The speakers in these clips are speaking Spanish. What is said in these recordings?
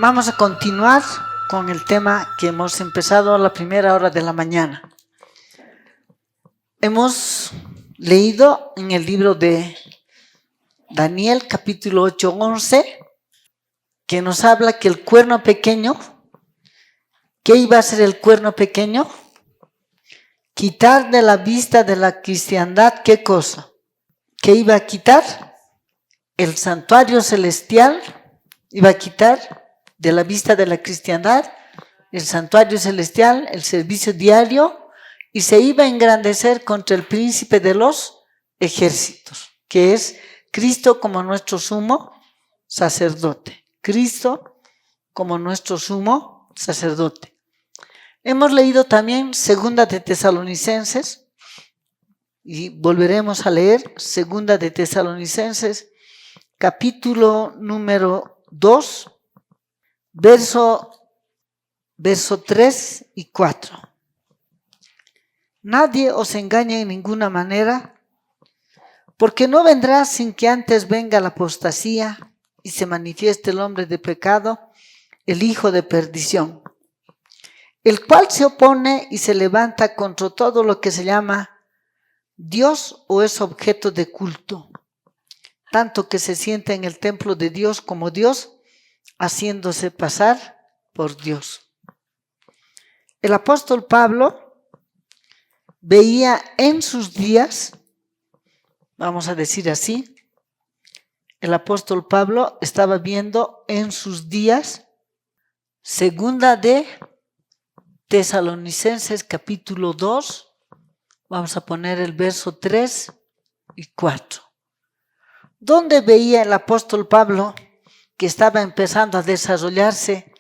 Vamos a continuar con el tema que hemos empezado a la primera hora de la mañana. Hemos leído en el libro de Daniel, capítulo 8, 11, que nos habla que el cuerno pequeño, ¿qué iba a hacer el cuerno pequeño? Quitar de la vista de la cristiandad, ¿qué cosa? ¿Qué iba a quitar? El santuario celestial, iba a quitar de la vista de la cristiandad el santuario celestial, el servicio diario, y se iba a engrandecer contra el príncipe de los ejércitos, que es Cristo como nuestro sumo sacerdote. Cristo como nuestro sumo sacerdote. Hemos leído también Segunda de Tesalonicenses, y volveremos a leer Segunda de Tesalonicenses, capítulo número 2, verso 3 y 4. Nadie os engañe en ninguna manera, porque no vendrá sin que antes venga la apostasía y se manifieste el hombre de pecado, el hijo de perdición, el cual se opone y se levanta contra todo lo que se llama Dios o es objeto de culto, tanto que se sienta en el templo de Dios como Dios, haciéndose pasar por Dios. El apóstol Pablo veía en sus días, vamos a decir así, el apóstol Pablo estaba viendo en sus días, Segunda de Tesalonicenses capítulo 2, vamos a poner el verso 3 y 4. ¿Dónde veía el apóstol Pablo que estaba empezando a desarrollarse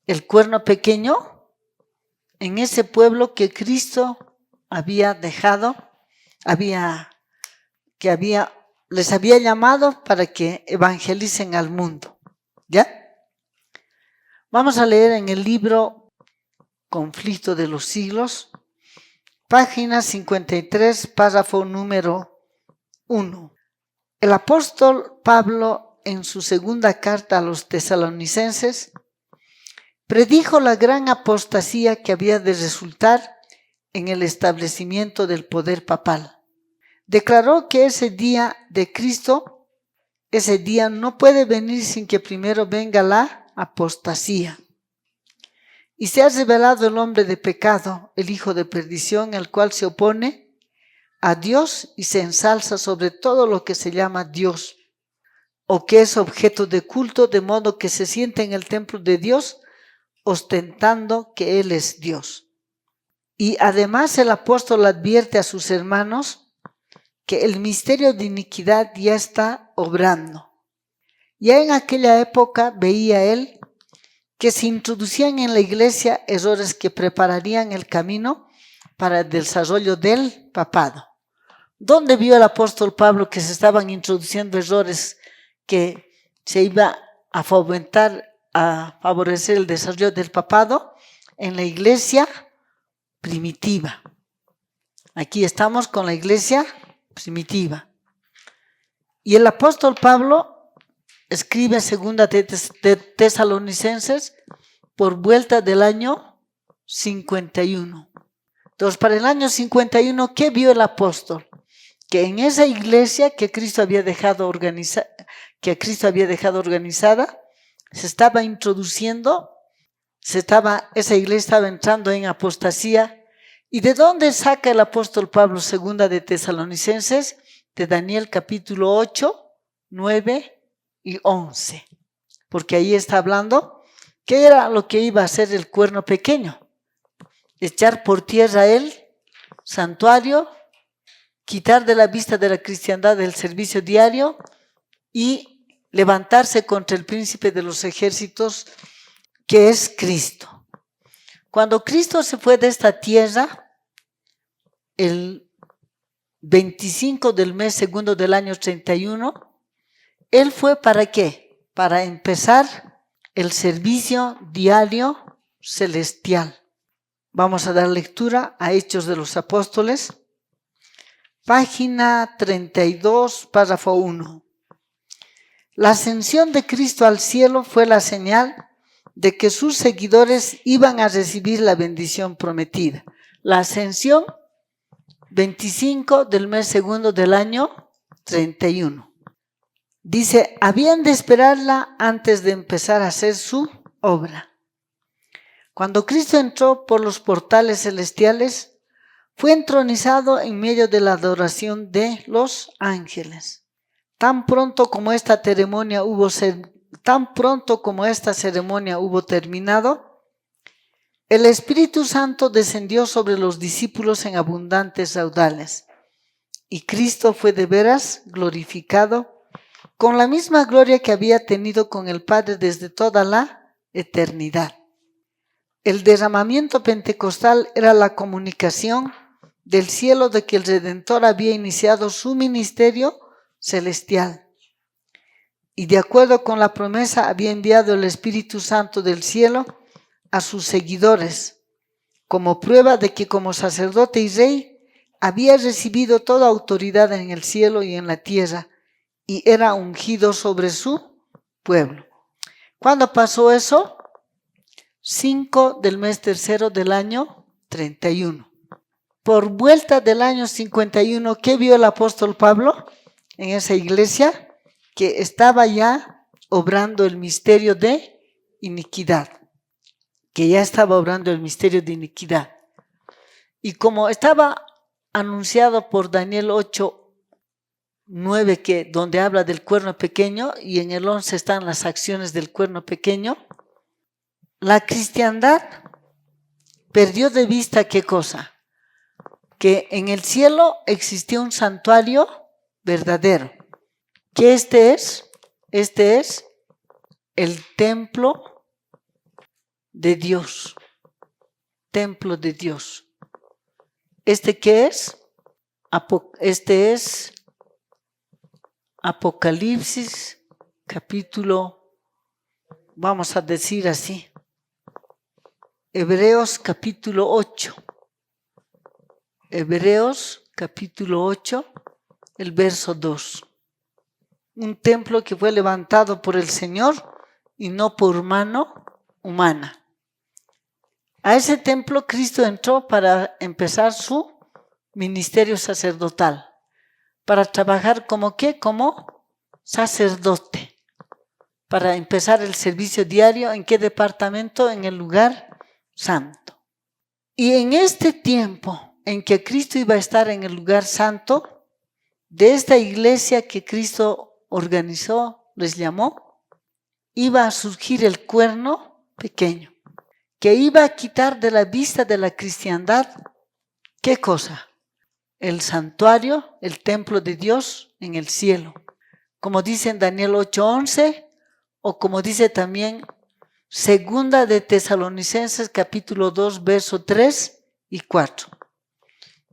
el cuerno pequeño? En ese pueblo que Cristo había dejado, les había llamado para que evangelicen al mundo. ¿Ya? Vamos a leer en el libro Conflicto de los Siglos, página 53, párrafo número 1. El apóstol Pablo, en su segunda carta a los tesalonicenses, predijo la gran apostasía que había de resultar en el establecimiento del poder papal. Declaró que ese día de Cristo, ese día no puede venir sin que primero venga la apostasía. Y se ha revelado el hombre de pecado, el hijo de perdición, el cual se opone a Dios y se ensalza sobre todo lo que se llama Dios, o que es objeto de culto, de modo que se siente en el templo de Dios, ostentando que Él es Dios. Y además el apóstol advierte a sus hermanos que el misterio de iniquidad ya está obrando. Ya en aquella época veía él que se introducían en la iglesia errores que prepararían el camino para el desarrollo del papado. ¿Dónde vio el apóstol Pablo que se estaban introduciendo errores que se iba a fomentar, a favorecer el desarrollo del papado? En la iglesia primitiva. Aquí estamos con la iglesia primitiva. Y el apóstol Pablo escribe Segunda de Tesalonicenses por vuelta del año 51. Entonces, para el año 51, ¿qué vio el apóstol? Que en esa iglesia que Cristo había dejado organizada, se estaba introduciendo, esa iglesia estaba entrando en apostasía. ¿Y de dónde saca el apóstol Pablo Segunda de Tesalonicenses? De Daniel capítulo 8, 9 y 11. Porque ahí está hablando qué era lo que iba a hacer el cuerno pequeño. Echar por tierra el santuario, quitar de la vista de la cristiandad el servicio diario y levantarse contra el príncipe de los ejércitos, que es Cristo. Cuando Cristo se fue de esta tierra, el 25 del mes segundo del año 31, Él fue ¿para qué? Para empezar el servicio diario celestial. Vamos a dar lectura a Hechos de los Apóstoles, página 32, párrafo 1. La ascensión de Cristo al cielo fue la señal de que sus seguidores iban a recibir la bendición prometida. La ascensión, 25 del mes segundo del año 31. Dice, habían de esperarla antes de empezar a hacer su obra. Cuando Cristo entró por los portales celestiales, fue entronizado en medio de la adoración de los ángeles. Tan pronto como esta ceremonia hubo terminado, el Espíritu Santo descendió sobre los discípulos en abundantes raudales, y Cristo fue de veras glorificado con la misma gloria que había tenido con el Padre desde toda la eternidad. El derramamiento pentecostal era la comunicación del cielo de que el Redentor había iniciado su ministerio celestial, y de acuerdo con la promesa había enviado el Espíritu Santo del cielo a sus seguidores, como prueba de que como sacerdote y rey había recibido toda autoridad en el cielo y en la tierra, y era ungido sobre su pueblo. ¿Cuándo pasó eso? 5 del mes tercero del año 31. Por vuelta del año 51, ¿qué vio el apóstol Pablo en esa iglesia? Que estaba ya obrando el misterio de iniquidad. Y como estaba anunciado por Daniel 8:9, donde habla del cuerno pequeño, y en el 11 están las acciones del cuerno pequeño, la cristiandad perdió de vista ¿qué cosa? Que en el cielo existía un santuario verdadero, que este es el templo de Dios. Templo de Dios. ¿Qué es? Este es Apocalipsis, capítulo, vamos a decir así, Hebreos capítulo 8. Hebreos capítulo 8, el verso 2. Un templo que fue levantado por el Señor y no por mano humana. A ese templo Cristo entró para empezar su ministerio sacerdotal, para trabajar como ¿qué? Como sacerdote, para empezar el servicio diario. ¿En qué departamento? En el lugar santo. Y en este tiempo en que Cristo iba a estar en el lugar santo, de esta iglesia que Cristo organizó, les llamó, iba a surgir el cuerno pequeño, que iba a quitar de la vista de la cristiandad, ¿qué cosa? El santuario, el templo de Dios en el cielo, como dice en Daniel 8:11, o como dice también Segunda de Tesalonicenses capítulo 2, verso 3 y 4.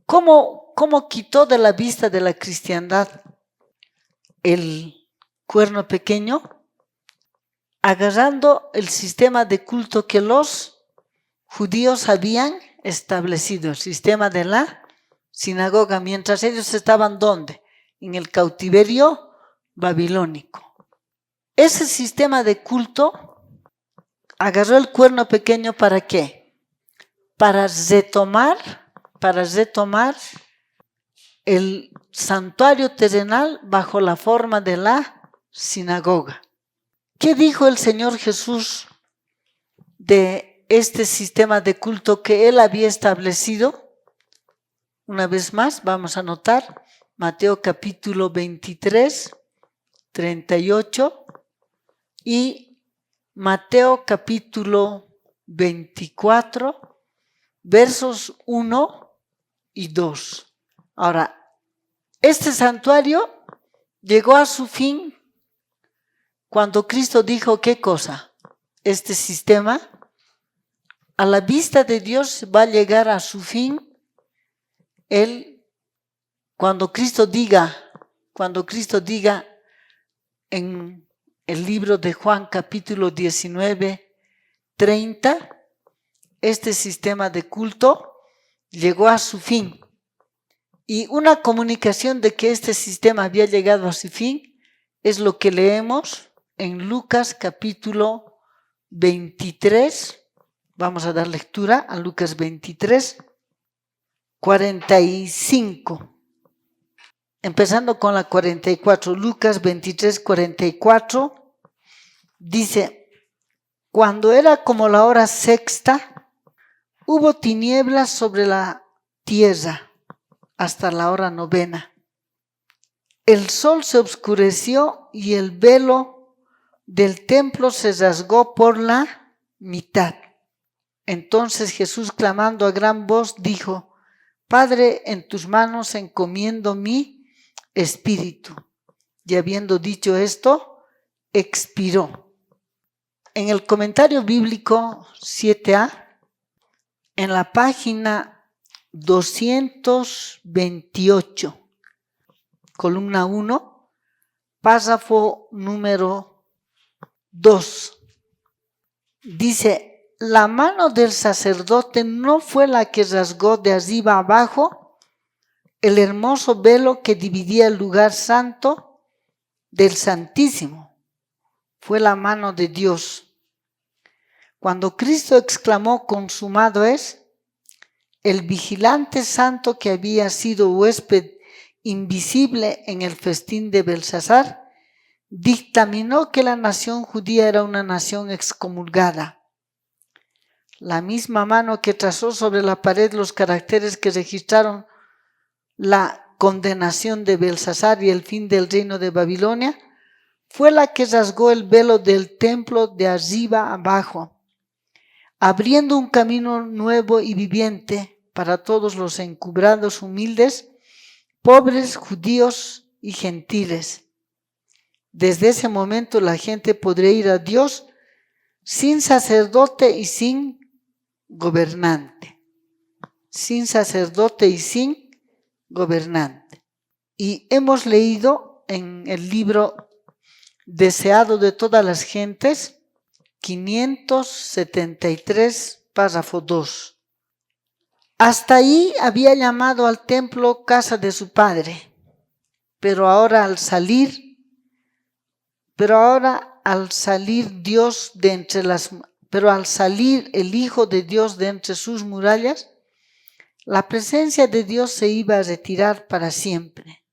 ¿Cómo quitó de la vista de la cristiandad el cuerno pequeño? Agarrando el sistema de culto que los judíos habían establecido, el sistema de la sinagoga, mientras ellos estaban ¿dónde? En el cautiverio babilónico. Ese sistema de culto agarró el cuerno pequeño ¿para qué? Para retomar el santuario terrenal bajo la forma de la sinagoga. ¿Qué dijo el Señor Jesús de este sistema de culto que Él había establecido? Una vez más, vamos a anotar Mateo capítulo 23, 38 y Mateo capítulo 24, versos 1 y 2. Ahora, este santuario llegó a su fin cuando Cristo dijo, ¿qué cosa? Este sistema a la vista de Dios va a llegar a su fin cuando Cristo diga en el libro de Juan capítulo 19, 30, este sistema de culto llegó a su fin. Y una comunicación de que este sistema había llegado a su fin es lo que leemos en Lucas capítulo 23, vamos a dar lectura a Lucas 23, 45. Empezando con la 44, Lucas 23, 44, dice: cuando era como la hora sexta, hubo tinieblas sobre la tierra hasta la hora novena. El sol se oscureció y el velo del templo se rasgó por la mitad. Entonces Jesús, clamando a gran voz, dijo: Padre, en tus manos encomiendo mi espíritu. Y habiendo dicho esto, expiró. En el comentario bíblico 7a, en la página 228, columna 1, párrafo número 2, dice: la mano del sacerdote no fue la que rasgó de arriba abajo el hermoso velo que dividía el lugar santo del Santísimo. Fue la mano de Dios. Cuando Cristo exclamó: consumado es, el vigilante santo que había sido huésped invisible en el festín de Belsasar, dictaminó que la nación judía era una nación excomulgada. La misma mano que trazó sobre la pared los caracteres que registraron la condenación de Belsasar y el fin del reino de Babilonia, fue la que rasgó el velo del templo de arriba abajo, abriendo un camino nuevo y viviente para todos los encumbrados, humildes, pobres, judíos y gentiles. Desde ese momento la gente podría ir a Dios sin sacerdote y sin gobernante. Sin sacerdote y sin gobernante. Y hemos leído en el libro Deseado de todas las gentes, 573, párrafo 2. Hasta ahí había llamado al templo casa de su padre, pero ahora al salir el Hijo de Dios de entre sus murallas, la presencia de Dios se iba a retirar para siempre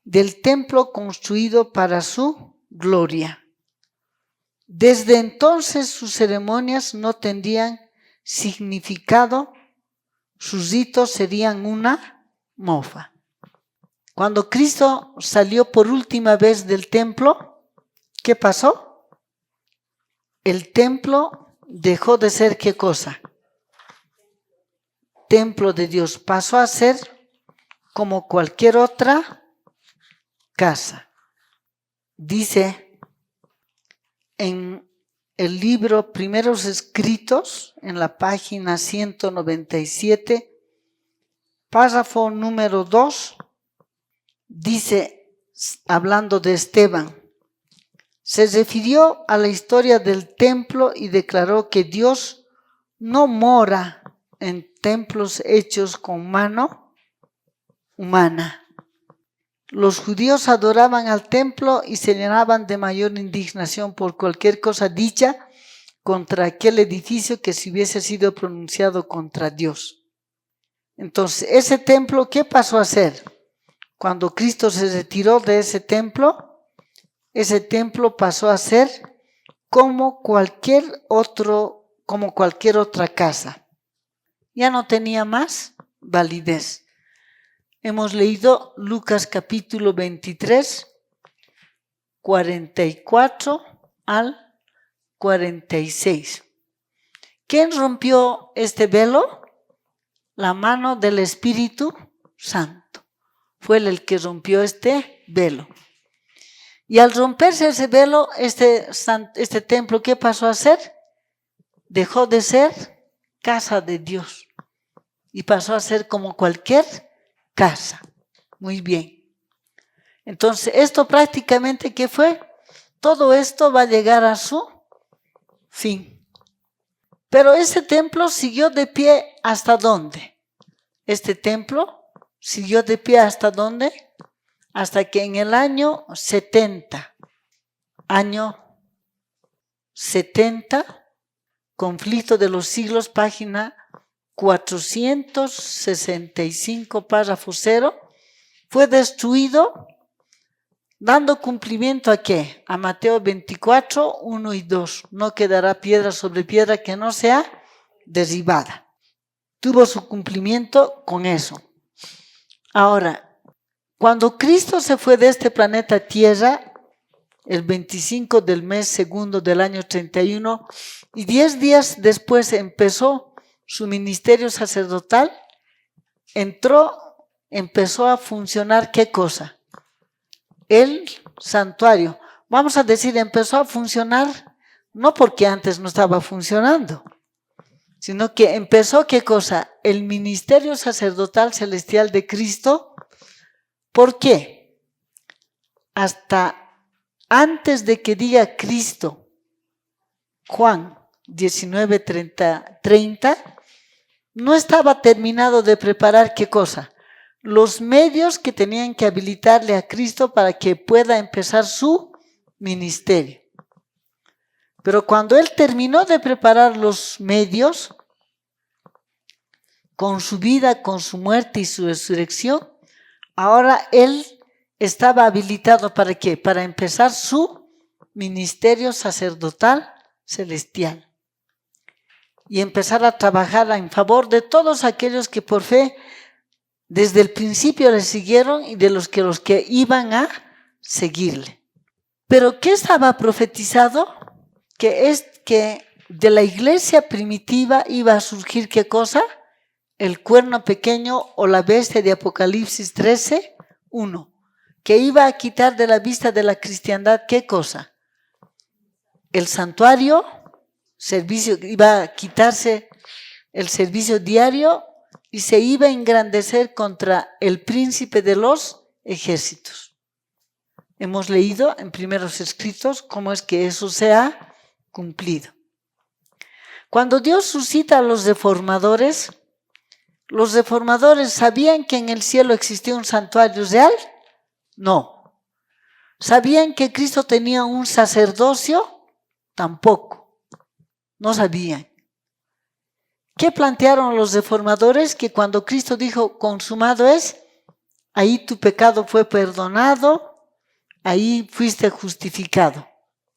del templo construido para su gloria. Desde entonces sus ceremonias no tendrían significado, sus ritos serían una mofa. Cuando Cristo salió por última vez del templo, ¿qué pasó? El templo dejó de ser ¿qué cosa? Templo de Dios. Pasó a ser como cualquier otra casa. Dice en el libro Primeros Escritos, en la página 197, párrafo número 2, dice, hablando de Esteban, se refirió a la historia del templo y declaró que Dios no mora en templos hechos con mano humana. Los judíos adoraban al templo y se llenaban de mayor indignación por cualquier cosa dicha contra aquel edificio que se hubiese sido pronunciado contra Dios. Entonces, ese templo, ¿qué pasó a ser? Cuando Cristo se retiró de ese templo pasó a ser como cualquier otra casa. Ya no tenía más validez. Hemos leído Lucas capítulo 23, 44 al 46. ¿Quién rompió este velo? La mano del Espíritu Santo. Fue el que rompió este velo. Y al romperse ese velo, este templo, ¿qué pasó a ser? Dejó de ser casa de Dios y pasó a ser como cualquier casa. Muy bien. Entonces, esto prácticamente, ¿qué fue? Todo esto va a llegar a su fin. Pero ese templo siguió de pie ¿hasta dónde? Este templo siguió de pie ¿hasta dónde? Hasta que en el año 70, año 70, Conflicto de los Siglos, página 465, párrafo 0, fue destruido dando cumplimiento ¿a qué? A Mateo 24, 1 y 2. No quedará piedra sobre piedra que no sea derribada. Tuvo su cumplimiento con eso. Ahora, cuando Cristo se fue de este planeta Tierra, el 25 del mes segundo del año 31, y 10 días después empezó su ministerio sacerdotal, empezó a funcionar ¿qué cosa? El santuario. Vamos a decir, empezó a funcionar no porque antes no estaba funcionando, sino que empezó ¿qué cosa? El ministerio sacerdotal celestial de Cristo. ¿Por qué? Hasta antes de que diga Cristo, Juan 19, 30, no estaba terminado de preparar ¿qué cosa? Los medios que tenían que habilitarle a Cristo para que pueda empezar su ministerio. Pero cuando Él terminó de preparar los medios, con su vida, con su muerte y su resurrección, ahora Él estaba habilitado ¿para qué? Para empezar su ministerio sacerdotal celestial y empezar a trabajar en favor de todos aquellos que por fe desde el principio le siguieron y de los que iban a seguirle. Pero ¿qué estaba profetizado? Que es que de la iglesia primitiva iba a surgir ¿qué cosa? El cuerno pequeño o la bestia de Apocalipsis 13, 1. Que iba a quitar de la vista de la cristiandad ¿qué cosa? El santuario, iba a quitarse el servicio diario y se iba a engrandecer contra el príncipe de los ejércitos. Hemos leído en primeros escritos cómo es que eso se ha cumplido. Cuando Dios suscita a los reformadores ¿sabían que en el cielo existía un santuario real? No. ¿Sabían que Cristo tenía un sacerdocio? Tampoco. No sabían. ¿Qué plantearon los reformadores? Que cuando Cristo dijo consumado es, ahí tu pecado fue perdonado, ahí fuiste justificado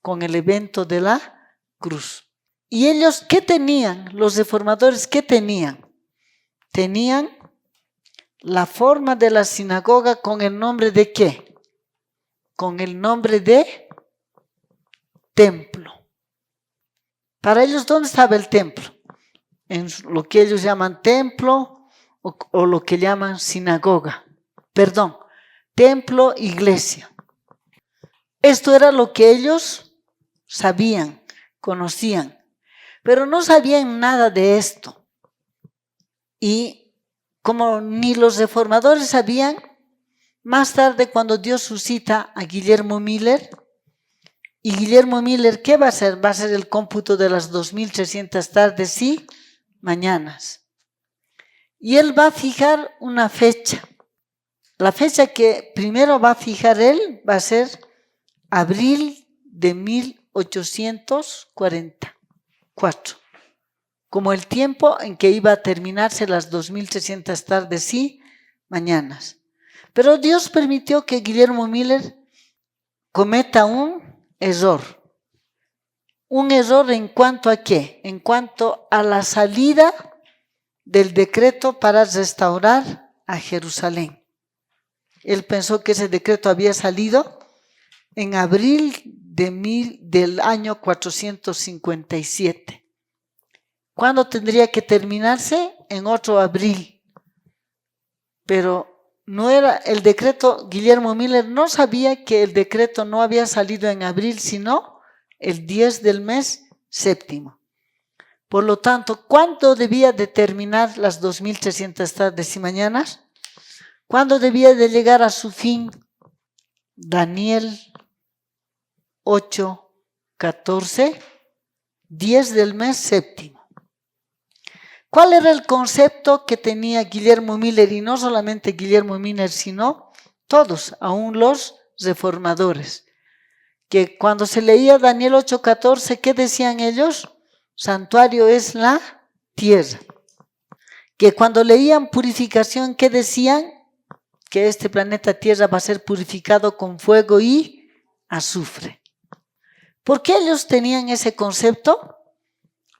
con el evento de la cruz. ¿Y ellos qué tenían? Los reformadores, ¿qué tenían? Tenían la forma de la sinagoga con el nombre de ¿qué? Con el nombre de templo. Para ellos, ¿dónde estaba el templo? En lo que ellos llaman templo o lo que llaman sinagoga. Perdón, templo, iglesia. Esto era lo que ellos sabían, conocían, pero no sabían nada de esto. Y como ni los reformadores sabían, más tarde cuando Dios suscita a Guillermo Miller, y Guillermo Miller, ¿qué va a hacer? Va a ser el cómputo de las 2300 tardes y mañanas. Y él va a fijar una fecha. La fecha que primero va a fijar él va a ser abril de 1844, como el tiempo en que iba a terminarse las 2300 tardes y mañanas. Pero Dios permitió que Guillermo Miller cometa un error. ¿Un error en cuanto a qué? En cuanto a la salida del decreto para restaurar a Jerusalén. Él pensó que ese decreto había salido en abril del año 457. ¿Cuándo tendría que terminarse? En otro abril. Pero no era el decreto, Guillermo Miller no sabía que el decreto no había salido en abril, sino el 10 del mes séptimo. Por lo tanto, ¿cuándo debía de terminar las 2300 tardes y mañanas? ¿Cuándo debía de llegar a su fin? Daniel 8:14, 10 del mes séptimo. ¿Cuál era el concepto que tenía Guillermo Miller? Y no solamente Guillermo Miller, sino todos, aún los reformadores. que cuando se leía Daniel 8:14, ¿qué decían ellos? Santuario es la tierra. Que cuando leían purificación, ¿qué decían? Que este planeta Tierra va a ser purificado con fuego y azufre. ¿Por qué ellos tenían ese concepto?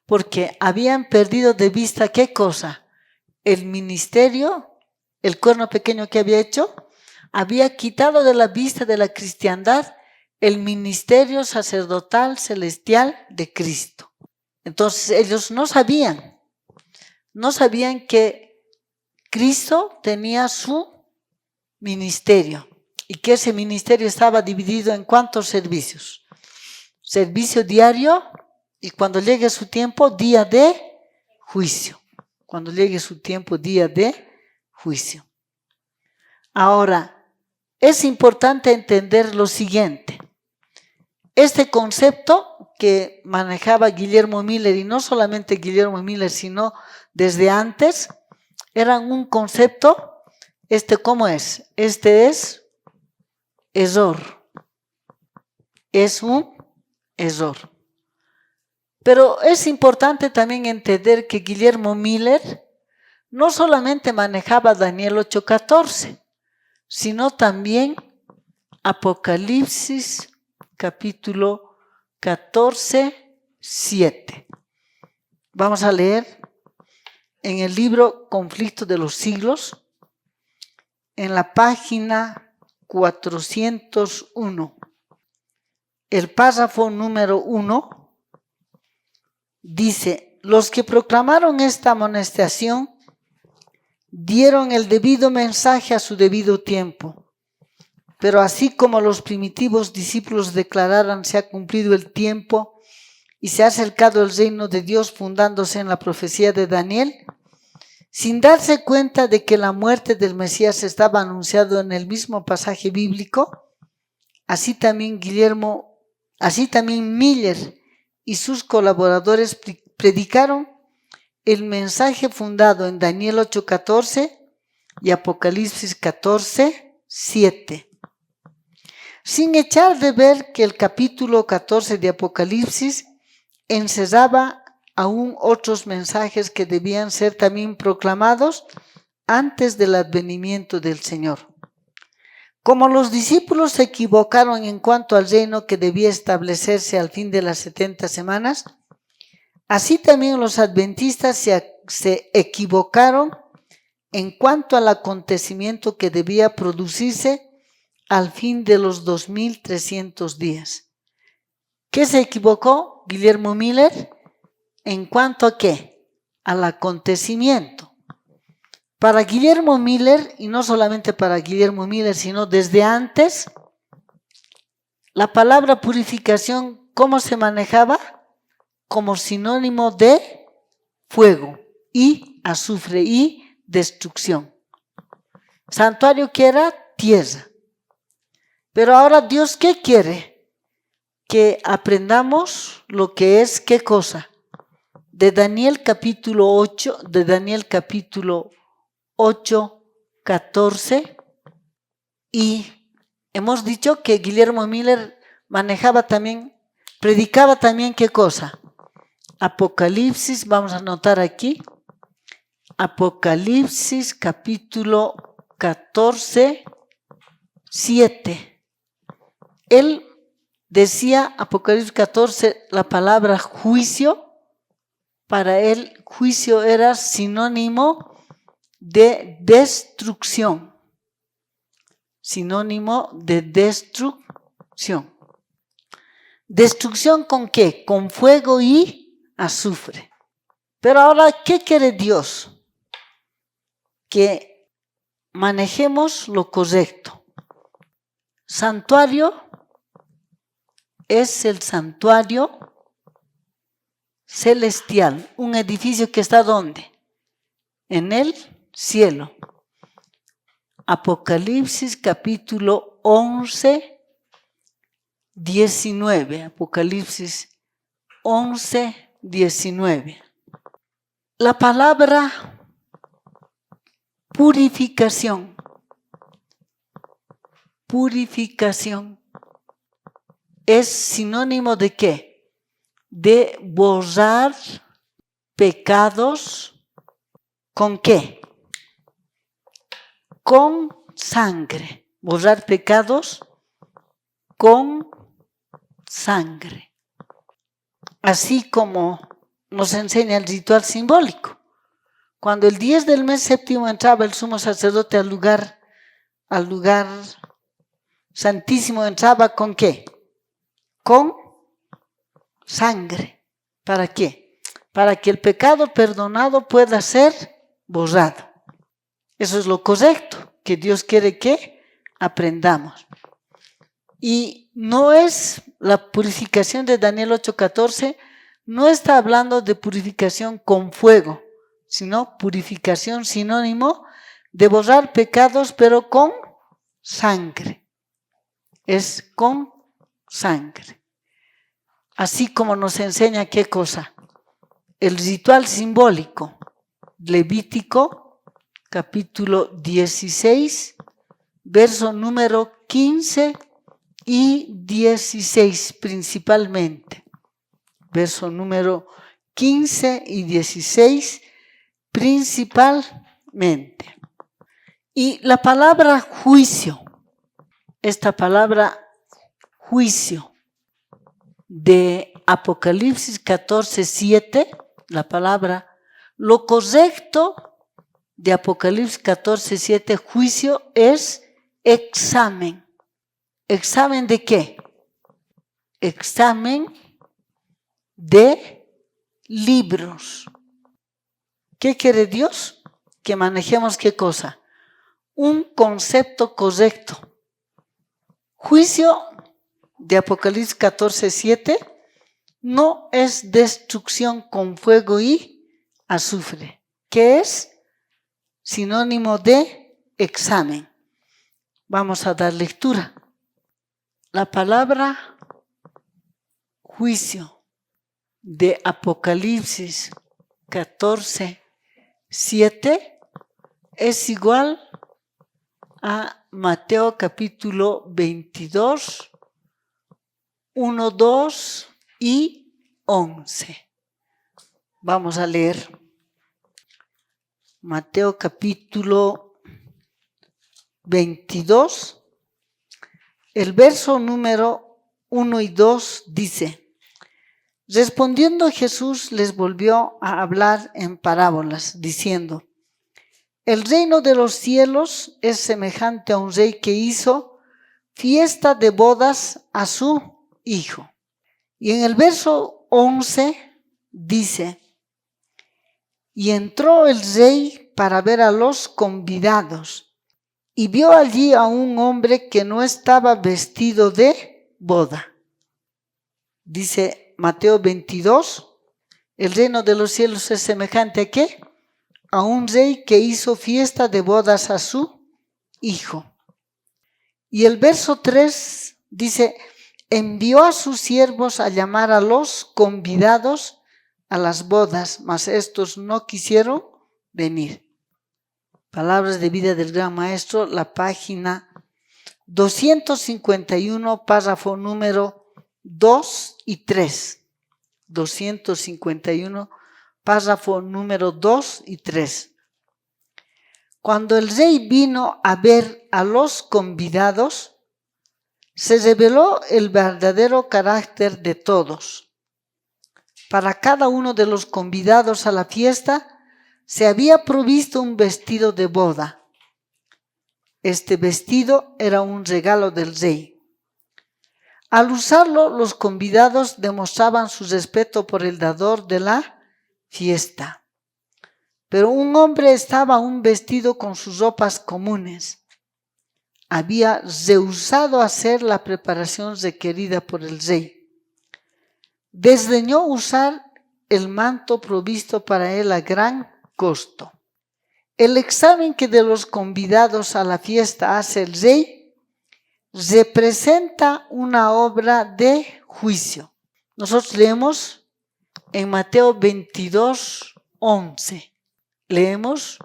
Porque habían perdido de vista ¿qué cosa? El ministerio, el cuerno pequeño que había hecho, había quitado de la vista de la cristiandad el ministerio sacerdotal celestial de Cristo. Entonces ellos no sabían que Cristo tenía su ministerio y que ese ministerio estaba dividido en ¿cuántos servicios? Servicio diario y cuando llegue su tiempo, día de juicio. Cuando llegue su tiempo, día de juicio. Ahora, es importante entender lo siguiente. Este concepto que manejaba Guillermo Miller, y no solamente Guillermo Miller, sino desde antes, era un concepto, ¿cómo es? Este es error. Es un error. Pero es importante también entender que Guillermo Miller no solamente manejaba Daniel 8:14, sino también Apocalipsis capítulo 14:7. Vamos a leer en el libro Conflicto de los Siglos, en la página 401. El párrafo número 1 dice: los que proclamaron esta amonestación dieron el debido mensaje a su debido tiempo. Pero así como los primitivos discípulos declararan se ha cumplido el tiempo y se ha acercado el reino de Dios fundándose en la profecía de Daniel, sin darse cuenta de que la muerte del Mesías estaba anunciado en el mismo pasaje bíblico, así también Miller y sus colaboradores predicaron el mensaje fundado en Daniel 8:14 y Apocalipsis 14:7. Sin echar de ver que el capítulo 14 de Apocalipsis encerraba aún otros mensajes que debían ser también proclamados antes del advenimiento del Señor. Como los discípulos se equivocaron en cuanto al reino que debía establecerse al fin de las 70 semanas, así también los adventistas se equivocaron en cuanto al acontecimiento que debía producirse al fin de los 2300 días. ¿Qué se equivocó Guillermo Miller? ¿En cuanto a qué? Al acontecimiento. Para Guillermo Miller, y no solamente para Guillermo Miller, sino desde antes, la palabra purificación, ¿cómo se manejaba? Como sinónimo de fuego y azufre y destrucción. Santuario que era tierra. Pero ahora Dios, ¿qué quiere? Que aprendamos lo que es, ¿qué cosa? De Daniel capítulo 8:14, y hemos dicho que Guillermo Miller predicaba también, ¿qué cosa? Apocalipsis, vamos a anotar aquí, Apocalipsis capítulo 14:7. Él decía, Apocalipsis 14, la palabra juicio. Para él, juicio era sinónimo de destrucción. Sinónimo de destrucción. ¿Destrucción con qué? Con fuego y azufre. Pero ahora, ¿qué quiere Dios? Que manejemos lo correcto. Santuario es el santuario celestial, un edificio que está ¿dónde? En el cielo. Apocalipsis capítulo 11:19. Apocalipsis 11:19. La palabra purificación es sinónimo ¿de qué? De borrar pecados. ¿Con qué? Con sangre. Borrar pecados con sangre. Así como nos enseña el ritual simbólico. Cuando el 10 del mes séptimo entraba el sumo sacerdote al lugar santísimo, entraba ¿con qué? Con sangre. ¿Para qué? Para que el pecado perdonado pueda ser borrado. Eso es lo correcto, que Dios quiere que aprendamos. Y no es la purificación de Daniel 8:14, no está hablando de purificación con fuego, sino purificación sinónimo de borrar pecados, pero con sangre. Es con sangre. Así como nos enseña ¿qué cosa? El ritual simbólico, Levítico, capítulo 16, verso número 15 y 16 principalmente. Verso número 15 y 16 principalmente. Y la palabra juicio, esta palabra juicio de Apocalipsis 14:7, la palabra, lo correcto de Apocalipsis 14:7, juicio, es examen. ¿Examen de qué? Examen de libros. ¿Qué quiere Dios? Que manejemos ¿qué cosa? Un concepto correcto. Juicio de Apocalipsis 14:7 no es destrucción con fuego y azufre, que es sinónimo de examen. Vamos a dar lectura. La palabra juicio de Apocalipsis 14:7 es igual a Mateo capítulo 22, 1, 2 y 11. Vamos a leer. Mateo capítulo 22, el verso número 1 y 2 dice: respondiendo Jesús les volvió a hablar en parábolas, diciendo: el reino de los cielos es semejante a un rey que hizo fiesta de bodas a su hijo. Y en el verso 11 dice: y entró el rey para ver a los convidados, y vio allí a un hombre que no estaba vestido de boda. Dice Mateo 22, el reino de los cielos es semejante ¿a qué? A un rey que hizo fiesta de bodas a su hijo. Y el verso 3 dice: envió a sus siervos a llamar a los convidados a las bodas, mas estos no quisieron venir. Palabras de vida del gran maestro, la página 251, párrafo número 2 y 3. 251, párrafo número 2 y 3. Cuando el rey vino a ver a los convidados, se reveló el verdadero carácter de todos. Para cada uno de los convidados a la fiesta se había provisto un vestido de boda. Este vestido era un regalo del rey. Al usarlo, los convidados demostraban su respeto por el dador de la fiesta. Pero un hombre estaba aún vestido con sus ropas comunes. Había rehusado hacer la preparación requerida por el rey. Desdeñó usar el manto provisto para él a gran costo. El examen que de los convidados a la fiesta hace el rey representa una obra de juicio. Nosotros leemos en Mateo 22:11. Leemos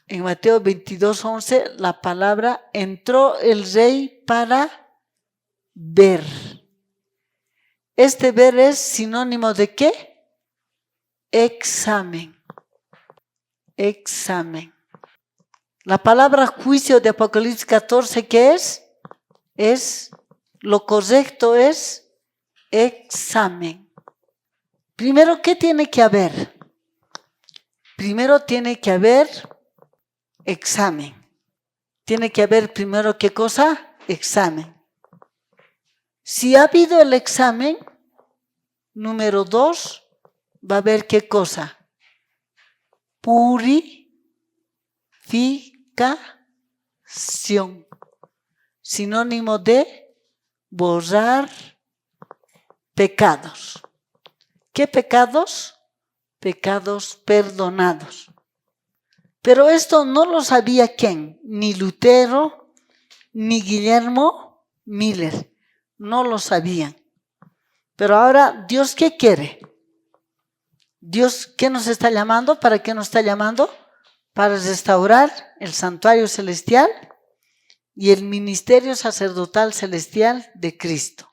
en Mateo 22:11 la palabra: entró el rey para ver. Este ver es sinónimo de ¿qué? Examen. Examen. La palabra juicio de Apocalipsis 14, ¿qué es? Lo correcto es examen. Primero, ¿qué tiene que haber? Primero tiene que haber examen. Tiene que haber primero, ¿qué cosa? Examen. Si ha habido el examen, número 2, va a haber ¿qué cosa? Purificación. Sinónimo de borrar pecados. ¿Qué pecados? Pecados perdonados. Pero esto no lo sabía ¿quién? Ni Lutero, ni Guillermo Miller. No lo sabían. Pero ahora, ¿Dios qué quiere? ¿Dios qué nos está llamando? ¿Para qué nos está llamando? Para restaurar el santuario celestial y el ministerio sacerdotal celestial de Cristo.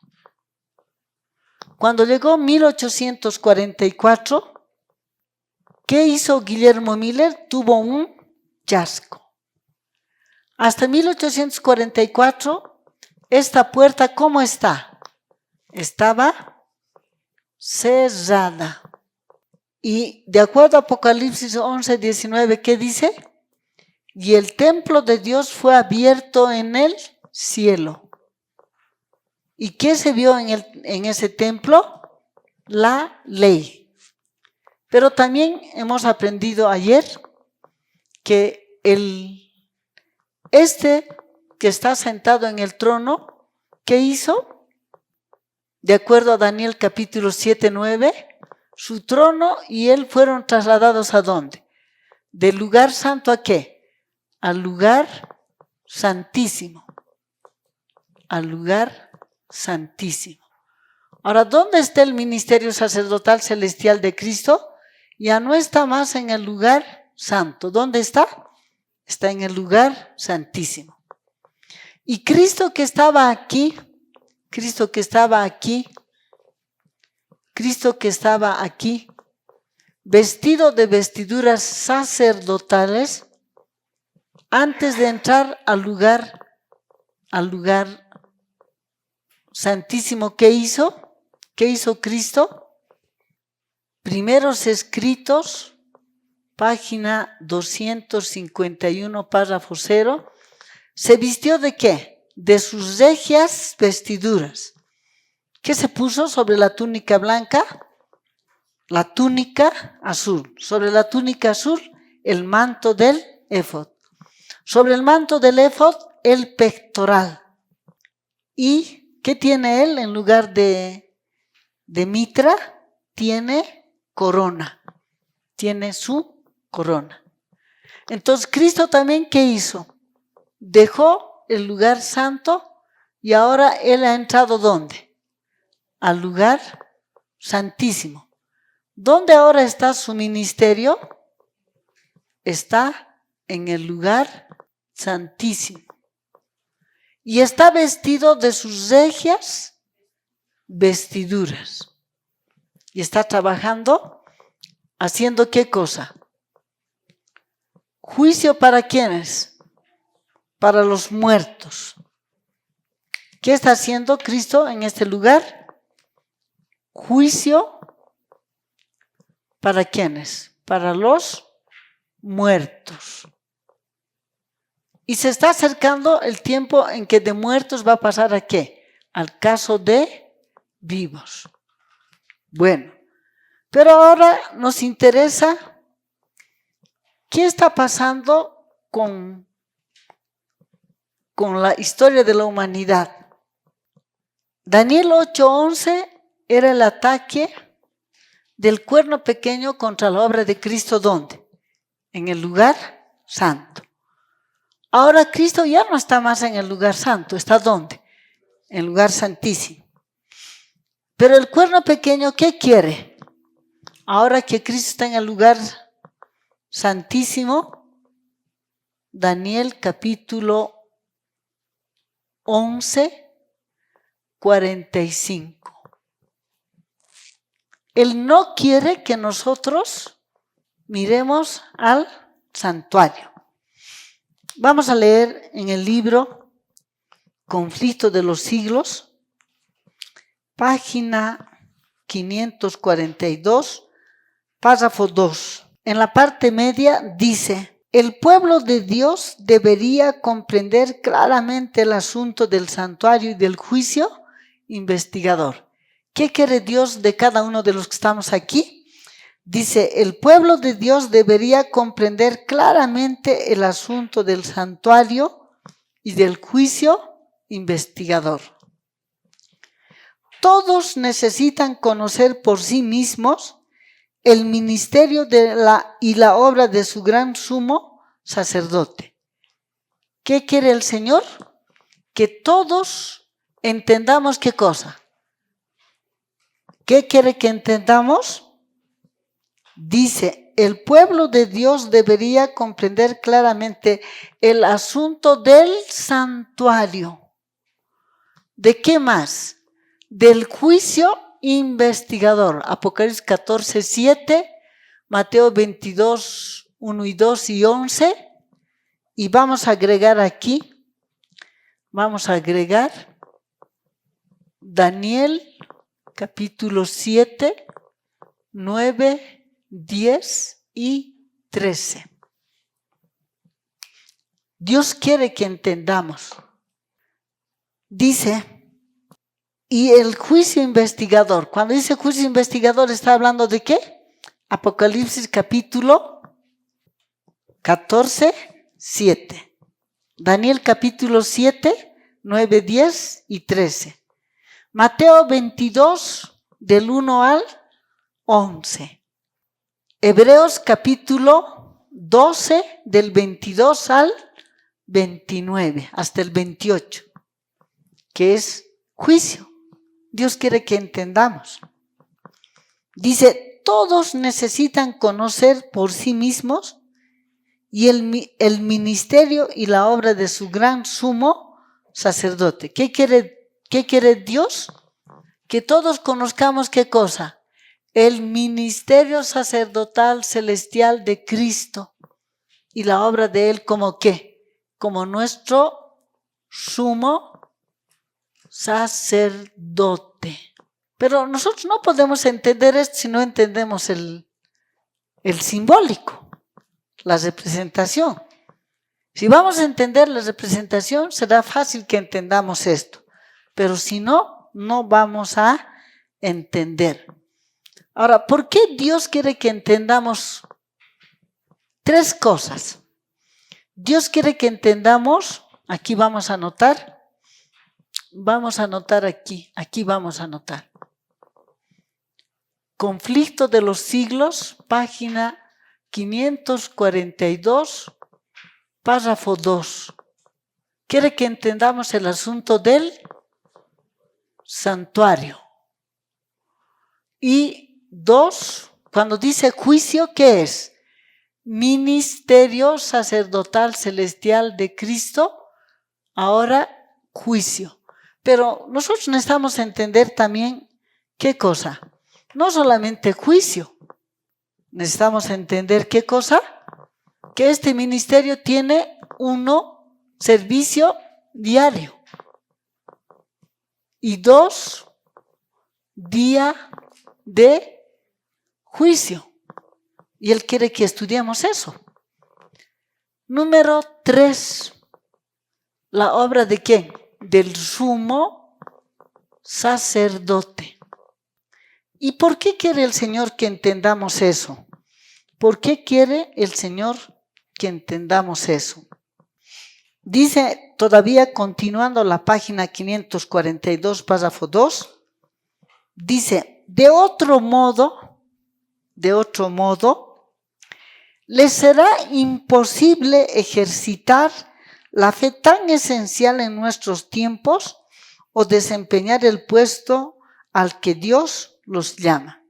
Cuando llegó 1844, ¿qué hizo Guillermo Miller? Tuvo un chasco. Hasta 1844, esta puerta, ¿cómo está? Estaba cerrada. Y de acuerdo a Apocalipsis 11, 19, ¿qué dice? Y el templo de Dios fue abierto en el cielo. ¿Y qué se vio en ese templo? La ley. Pero también hemos aprendido ayer que que está sentado en el trono, ¿qué hizo? De acuerdo a Daniel capítulo 7, 9, su trono y él fueron trasladados ¿a dónde? Del lugar santo ¿a qué? Al lugar santísimo. Al lugar santísimo. Ahora, ¿dónde está el ministerio sacerdotal celestial de Cristo? Ya no está más en el lugar santo. ¿Dónde está? Está en el lugar santísimo. Y Cristo que estaba aquí, vestido de vestiduras sacerdotales, antes de entrar al lugar santísimo, ¿qué hizo? ¿Qué hizo Cristo? Primeros escritos, página 251, párrafo 0. ¿Se vistió de qué? De sus regias vestiduras. ¿Qué se puso sobre la túnica blanca? La túnica azul. Sobre la túnica azul, el manto del éfod. Sobre el manto del éfod, el pectoral. ¿Y qué tiene él en lugar de mitra? Tiene corona. Tiene su corona. Entonces, Cristo también, ¿qué hizo? Dejó el lugar santo y ahora él ha entrado ¿dónde? Al lugar santísimo. ¿Dónde ahora está su ministerio? Está en el lugar santísimo. Y está vestido de sus regias vestiduras. Y está trabajando, haciendo ¿qué cosa? Juicio para ¿quiénes? Para los muertos. ¿Qué está haciendo Cristo en este lugar? Juicio para ¿quiénes? Para los muertos. Y se está acercando el tiempo en que de muertos va a pasar ¿a qué? Al caso de vivos. Bueno, pero ahora nos interesa qué está pasando con la historia de la humanidad. Daniel 8:11 era el ataque del cuerno pequeño contra la obra de Cristo, ¿dónde? En el lugar santo. Ahora Cristo ya no está más en el lugar santo, ¿está dónde? En el lugar santísimo. Pero el cuerno pequeño, ¿qué quiere? Ahora que Cristo está en el lugar santísimo, Daniel capítulo 11, 45. Él no quiere que nosotros miremos al santuario. Vamos a leer en el libro Conflicto de los Siglos, página 542, párrafo 2. En la parte media dice: el pueblo de Dios debería comprender claramente el asunto del santuario y del juicio investigador. ¿Qué quiere Dios de cada uno de los que estamos aquí? Dice, el pueblo de Dios debería comprender claramente el asunto del santuario y del juicio investigador. Todos necesitan conocer por sí mismos el ministerio y la obra de su gran sumo sacerdote. ¿Qué quiere el Señor? Que todos entendamos ¿qué cosa? ¿Qué quiere que entendamos? Dice, el pueblo de Dios debería comprender claramente el asunto del santuario. ¿De qué más? Del juicio investigador. Apocalipsis 14, 7, Mateo 22, 1 y 2 y 11. Y vamos a agregar aquí, Daniel capítulo 7, 9, 10 y 13. Dios quiere que entendamos. Dice, y el juicio investigador. Cuando dice juicio investigador, ¿está hablando de qué? Apocalipsis capítulo 14, 7. Daniel capítulo 7, 9, 10 y 13. Mateo 22, del 1 al 11. Hebreos capítulo 12, del 22 al 29, hasta el 28, que es juicio. Dios quiere que entendamos. Dice, todos necesitan conocer por sí mismos y el ministerio y la obra de su gran sumo sacerdote. ¿Qué quiere Dios? Que todos conozcamos ¿qué cosa? El ministerio sacerdotal celestial de Cristo y la obra de Él como ¿qué? Como nuestro sumo sacerdote. Pero nosotros no podemos entender esto si no entendemos el simbólico, la representación. Si vamos a entender la representación, será fácil que entendamos esto. Pero si no, no vamos a entender. Ahora, ¿por qué Dios quiere que entendamos tres cosas? Dios quiere que entendamos, aquí vamos a anotar aquí vamos a anotar. Conflicto de los siglos, página 542, párrafo 2. Quiere que entendamos el asunto del santuario. Y 2, cuando dice juicio, ¿qué es? Ministerio sacerdotal celestial de Cristo, ahora juicio. Pero nosotros necesitamos entender también ¿qué cosa? No solamente juicio. Necesitamos entender ¿qué cosa? Que este ministerio tiene servicio diario. Y 2, día de juicio. Y Él quiere que estudiemos eso. Número 3. ¿La obra de quién? Del sumo sacerdote. ¿Y por qué quiere el Señor que entendamos eso? ¿Por qué quiere el Señor que entendamos eso? Dice, todavía continuando la página 542, párrafo 2, dice, de otro modo, les será imposible ejercitar la fe tan esencial en nuestros tiempos o desempeñar el puesto al que Dios los llama.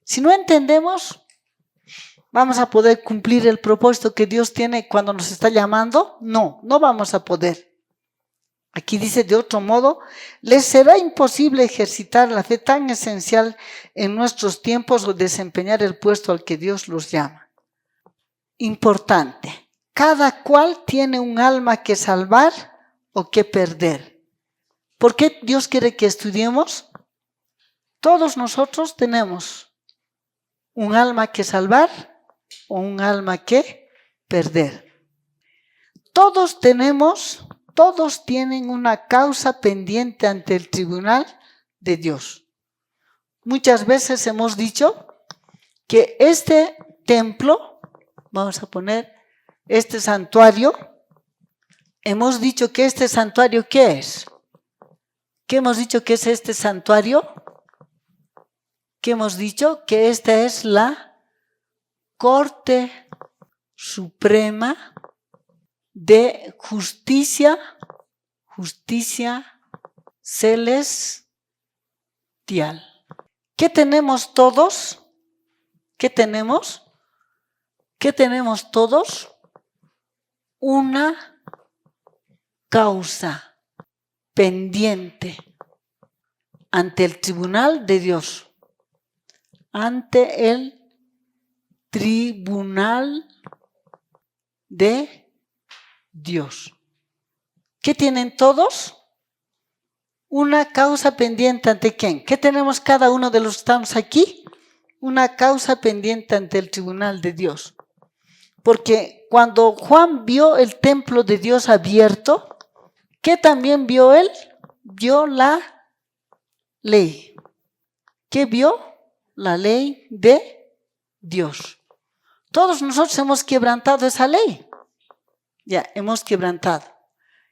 Si no entendemos, ¿vamos a poder cumplir el propósito que Dios tiene cuando nos está llamando? No vamos a poder. Aquí dice de otro modo, les será imposible ejercitar la fe tan esencial en nuestros tiempos o desempeñar el puesto al que Dios los llama. Importante, cada cual tiene un alma que salvar o que perder. ¿Por qué Dios quiere que estudiemos? Todos nosotros tenemos un alma que salvar o un alma que perder. Todos tienen una causa pendiente ante el tribunal de Dios. Muchas veces hemos dicho que este templo, vamos a poner este santuario, hemos dicho que este santuario, ¿qué es? ¿Qué hemos dicho que es este santuario? ¿Qué hemos dicho? Que esta es la Corte Suprema de justicia celestial. ¿Qué tenemos todos? ¿Qué tenemos? ¿Qué tenemos todos? Una causa pendiente ante el tribunal de Dios, ante el tribunal de Dios. ¿Qué tienen todos? Una causa pendiente ante ¿quién? ¿Qué tenemos cada uno de los que estamos aquí? Una causa pendiente ante el tribunal de Dios. Porque cuando Juan vio el templo de Dios abierto, ¿qué también vio él? Vio la ley. ¿Qué vio? La ley de Dios. Todos nosotros hemos quebrantado esa ley. Ya, hemos quebrantado.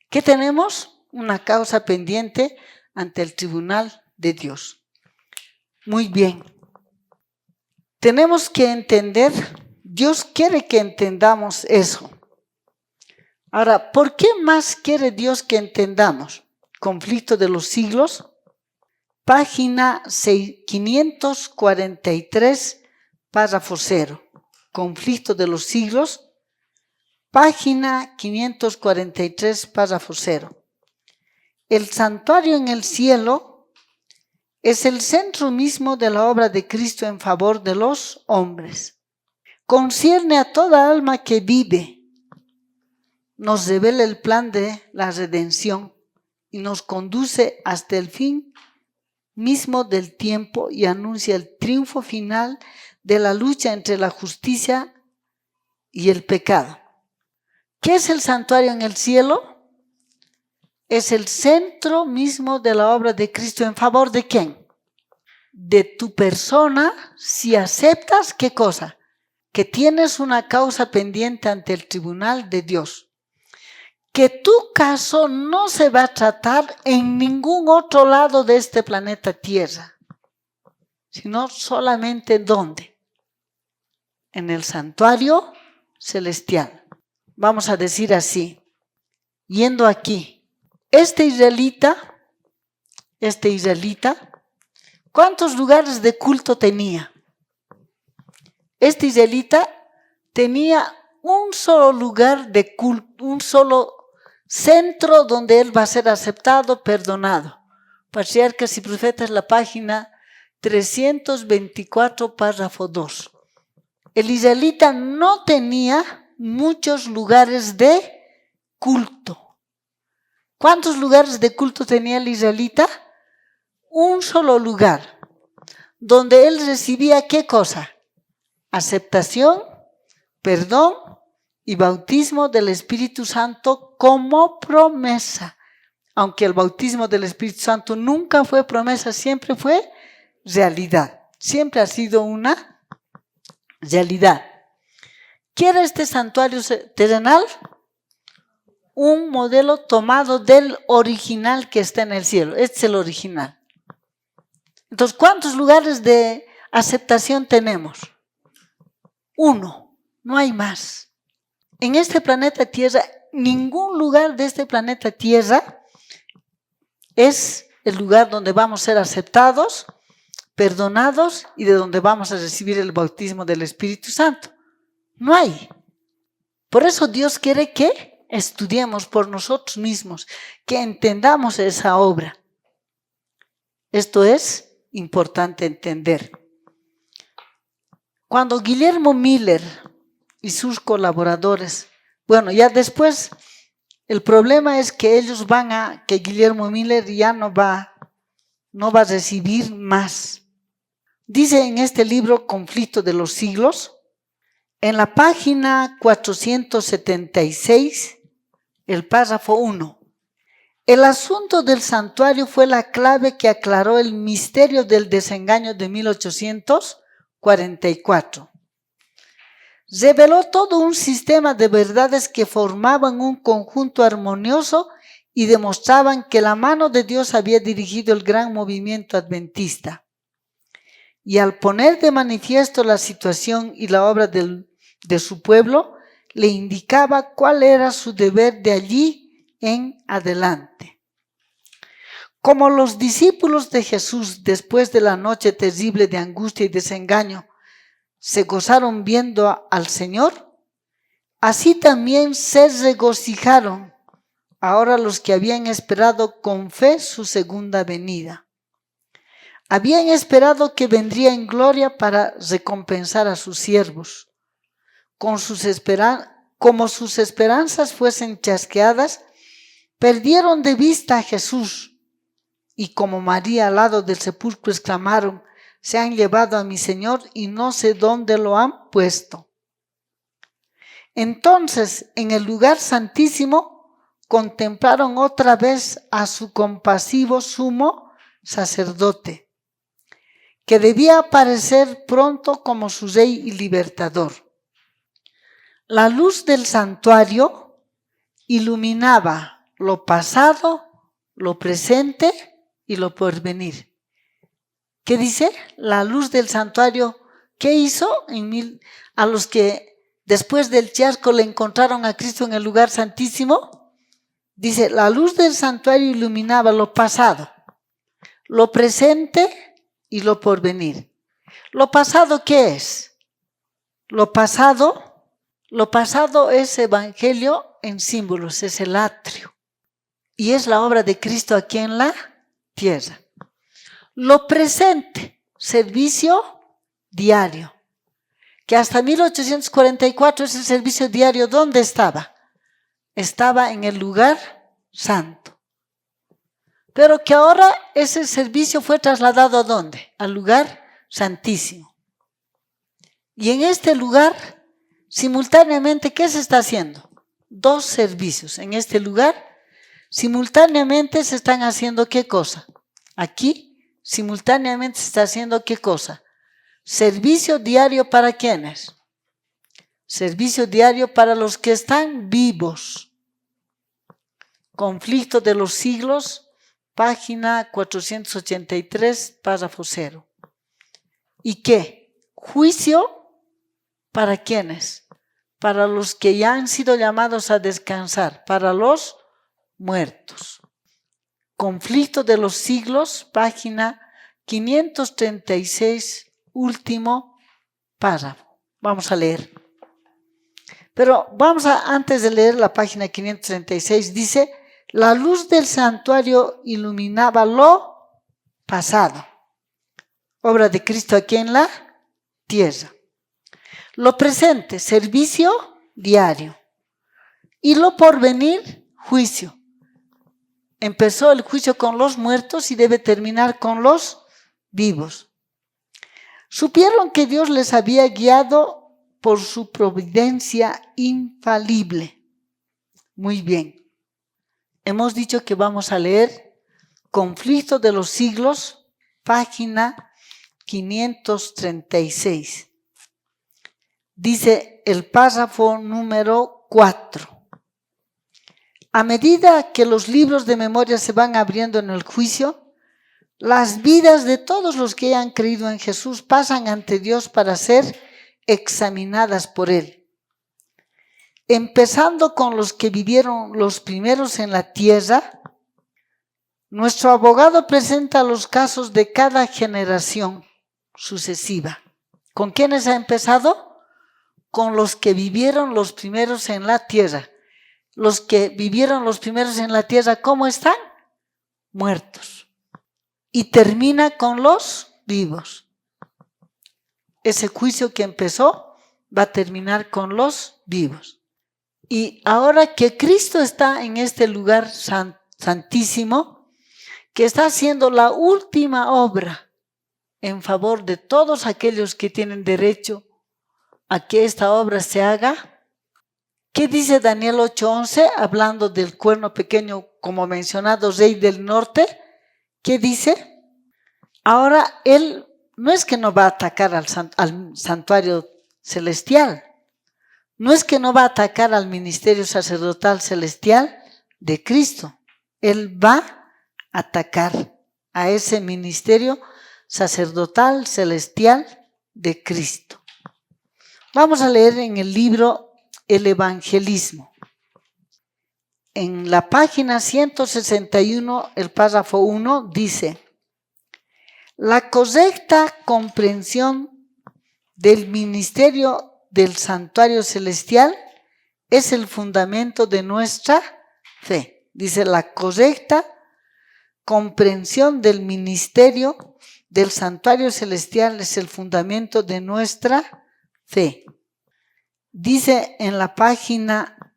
¿Qué tenemos? Una causa pendiente ante el tribunal de Dios. Muy bien. Tenemos que entender, Dios quiere que entendamos eso. Ahora, ¿por qué más quiere Dios que entendamos? Conflicto de los siglos, página 543, párrafo 0. Conflicto de los siglos, página 543, párrafo 0. El santuario en el cielo es el centro mismo de la obra de Cristo en favor de los hombres. Concierne a toda alma que vive. Nos revela el plan de la redención y nos conduce hasta el fin mismo del tiempo y anuncia el triunfo final de la lucha entre la justicia y el pecado. ¿Qué es el santuario en el cielo? Es el centro mismo de la obra de Cristo en favor de ¿quién? De tu persona, si aceptas ¿qué cosa? Que tienes una causa pendiente ante el tribunal de Dios. Que tu caso no se va a tratar en ningún otro lado de este planeta Tierra, sino solamente ¿dónde? En el santuario celestial. Vamos a decir así, yendo aquí, este israelita, ¿cuántos lugares de culto tenía? Este israelita tenía un solo lugar de culto, un solo centro donde él va a ser aceptado, perdonado. Patriarcas y Profetas, la página 324, párrafo 2. El israelita no tenía muchos lugares de culto. ¿Cuántos lugares de culto tenía el israelita? Un solo lugar, donde él recibía ¿qué cosa? Aceptación, perdón y bautismo del Espíritu Santo como promesa. Aunque el bautismo del Espíritu Santo nunca fue promesa, siempre fue realidad. Siempre ha sido una realidad. ¿Qué era este santuario terrenal? Un modelo tomado del original que está en el cielo. Este es el original. Entonces, ¿cuántos lugares de aceptación tenemos? Uno, no hay más. En este planeta Tierra, ningún lugar de este planeta Tierra es el lugar donde vamos a ser aceptados, perdonados y de donde vamos a recibir el bautismo del Espíritu Santo. No hay. Por eso Dios quiere que estudiemos por nosotros mismos, que entendamos esa obra. Esto es importante entender. Cuando Guillermo Miller y sus colaboradores, bueno, ya después, el problema es que que Guillermo Miller ya no va a recibir más. Dice en este libro, Conflicto de los Siglos, en la página 476, el párrafo 1. El asunto del santuario fue la clave que aclaró el misterio del desengaño de 1844. Reveló todo un sistema de verdades que formaban un conjunto armonioso y demostraban que la mano de Dios había dirigido el gran movimiento adventista. Y al poner de manifiesto la situación y la obra de su pueblo, le indicaba cuál era su deber de allí en adelante. Como los discípulos de Jesús, después de la noche terrible de angustia y desengaño, se gozaron viendo al Señor, así también se regocijaron ahora los que habían esperado con fe su segunda venida. Habían esperado que vendría en gloria para recompensar a sus siervos. Como sus esperanzas fuesen chasqueadas, perdieron de vista a Jesús, y como María al lado del sepulcro exclamaron: se han llevado a mi Señor y no sé dónde lo han puesto. Entonces, en el lugar santísimo, contemplaron otra vez a su compasivo sumo sacerdote, que debía aparecer pronto como su rey y libertador. La luz del santuario iluminaba lo pasado, lo presente y lo porvenir. ¿Qué dice? La luz del santuario, ¿qué hizo? A los que después del chasco le encontraron a Cristo en el lugar santísimo, dice, la luz del santuario iluminaba lo pasado, lo presente y lo porvenir. ¿Lo pasado qué es? Lo pasado es evangelio en símbolos, es el atrio. Y es la obra de Cristo aquí en la tierra. Lo presente, servicio diario. Que hasta 1844 ese servicio diario, ¿dónde estaba? Estaba en el lugar santo. Pero que ahora ese servicio fue trasladado ¿a dónde? Al lugar santísimo. Y en este lugar, simultáneamente, ¿qué se está haciendo? Dos servicios. En este lugar, simultáneamente se están haciendo ¿qué cosa? Aquí, simultáneamente se está haciendo ¿qué cosa? Servicio diario ¿para quiénes? Servicio diario para los que están vivos. Conflicto de los siglos, página 483, párrafo 0. ¿Y qué? Juicio ¿para quiénes? Para los que ya han sido llamados a descansar, para los muertos. Conflicto de los siglos, página 536, último párrafo. Vamos a leer. Pero antes de leer la página 536, dice, la luz del santuario iluminaba lo pasado. Obra de Cristo aquí en la tierra. Lo presente, servicio diario. Y lo porvenir, juicio. Empezó el juicio con los muertos y debe terminar con los vivos. Supieron que Dios les había guiado por su providencia infalible. Muy bien. Hemos dicho que vamos a leer Conflicto de los siglos, página 536. Dice el párrafo número 4. A medida que los libros de memoria se van abriendo en el juicio, las vidas de todos los que hayan creído en Jesús pasan ante Dios para ser examinadas por Él. Empezando con los que vivieron los primeros en la tierra, nuestro abogado presenta los casos de cada generación sucesiva. ¿Con quiénes ha empezado? Con los que vivieron los primeros en la tierra. los que vivieron los primeros en la tierra, ¿cómo están? Muertos. Y termina con los vivos. Ese juicio que empezó va a terminar con los vivos. Y ahora que Cristo está en este lugar santísimo, que está haciendo la última obra en favor de todos aquellos que tienen derecho a que esta obra se haga. ¿Qué dice Daniel 8:11? Hablando del cuerno pequeño, como mencionado, rey del norte. ¿Qué dice? Ahora él no es que no va a atacar al santuario celestial, no es que no va a atacar al ministerio sacerdotal celestial de Cristo. Él va a atacar a ese ministerio sacerdotal celestial de Cristo. Vamos a leer en el libro El Evangelismo. En la página 161, el párrafo 1 dice: la correcta comprensión del ministerio del santuario celestial es el fundamento de nuestra fe. Dice, la correcta comprensión del ministerio del santuario celestial es el fundamento de nuestra fe. Dice en la página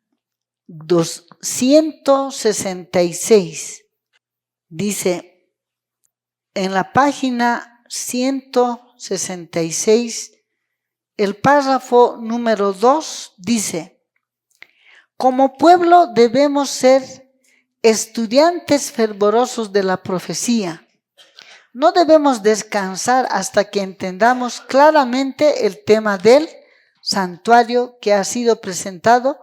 266, dice, en la página 166, el párrafo número 2 dice: como pueblo debemos ser estudiantes fervorosos de la profecía. No debemos descansar hasta que entendamos claramente el tema del santuario que ha sido presentado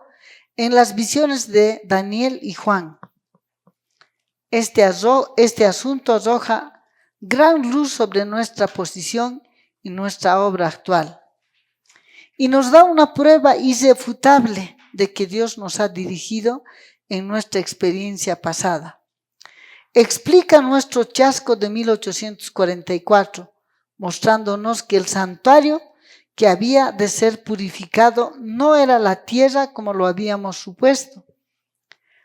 en las visiones de Daniel y Juan. Este asunto arroja gran luz sobre nuestra posición y nuestra obra actual, y nos da una prueba irrefutable de que Dios nos ha dirigido en nuestra experiencia pasada. Explica nuestro chasco de 1844, mostrándonos que el santuario que había de ser purificado no era la tierra como lo habíamos supuesto,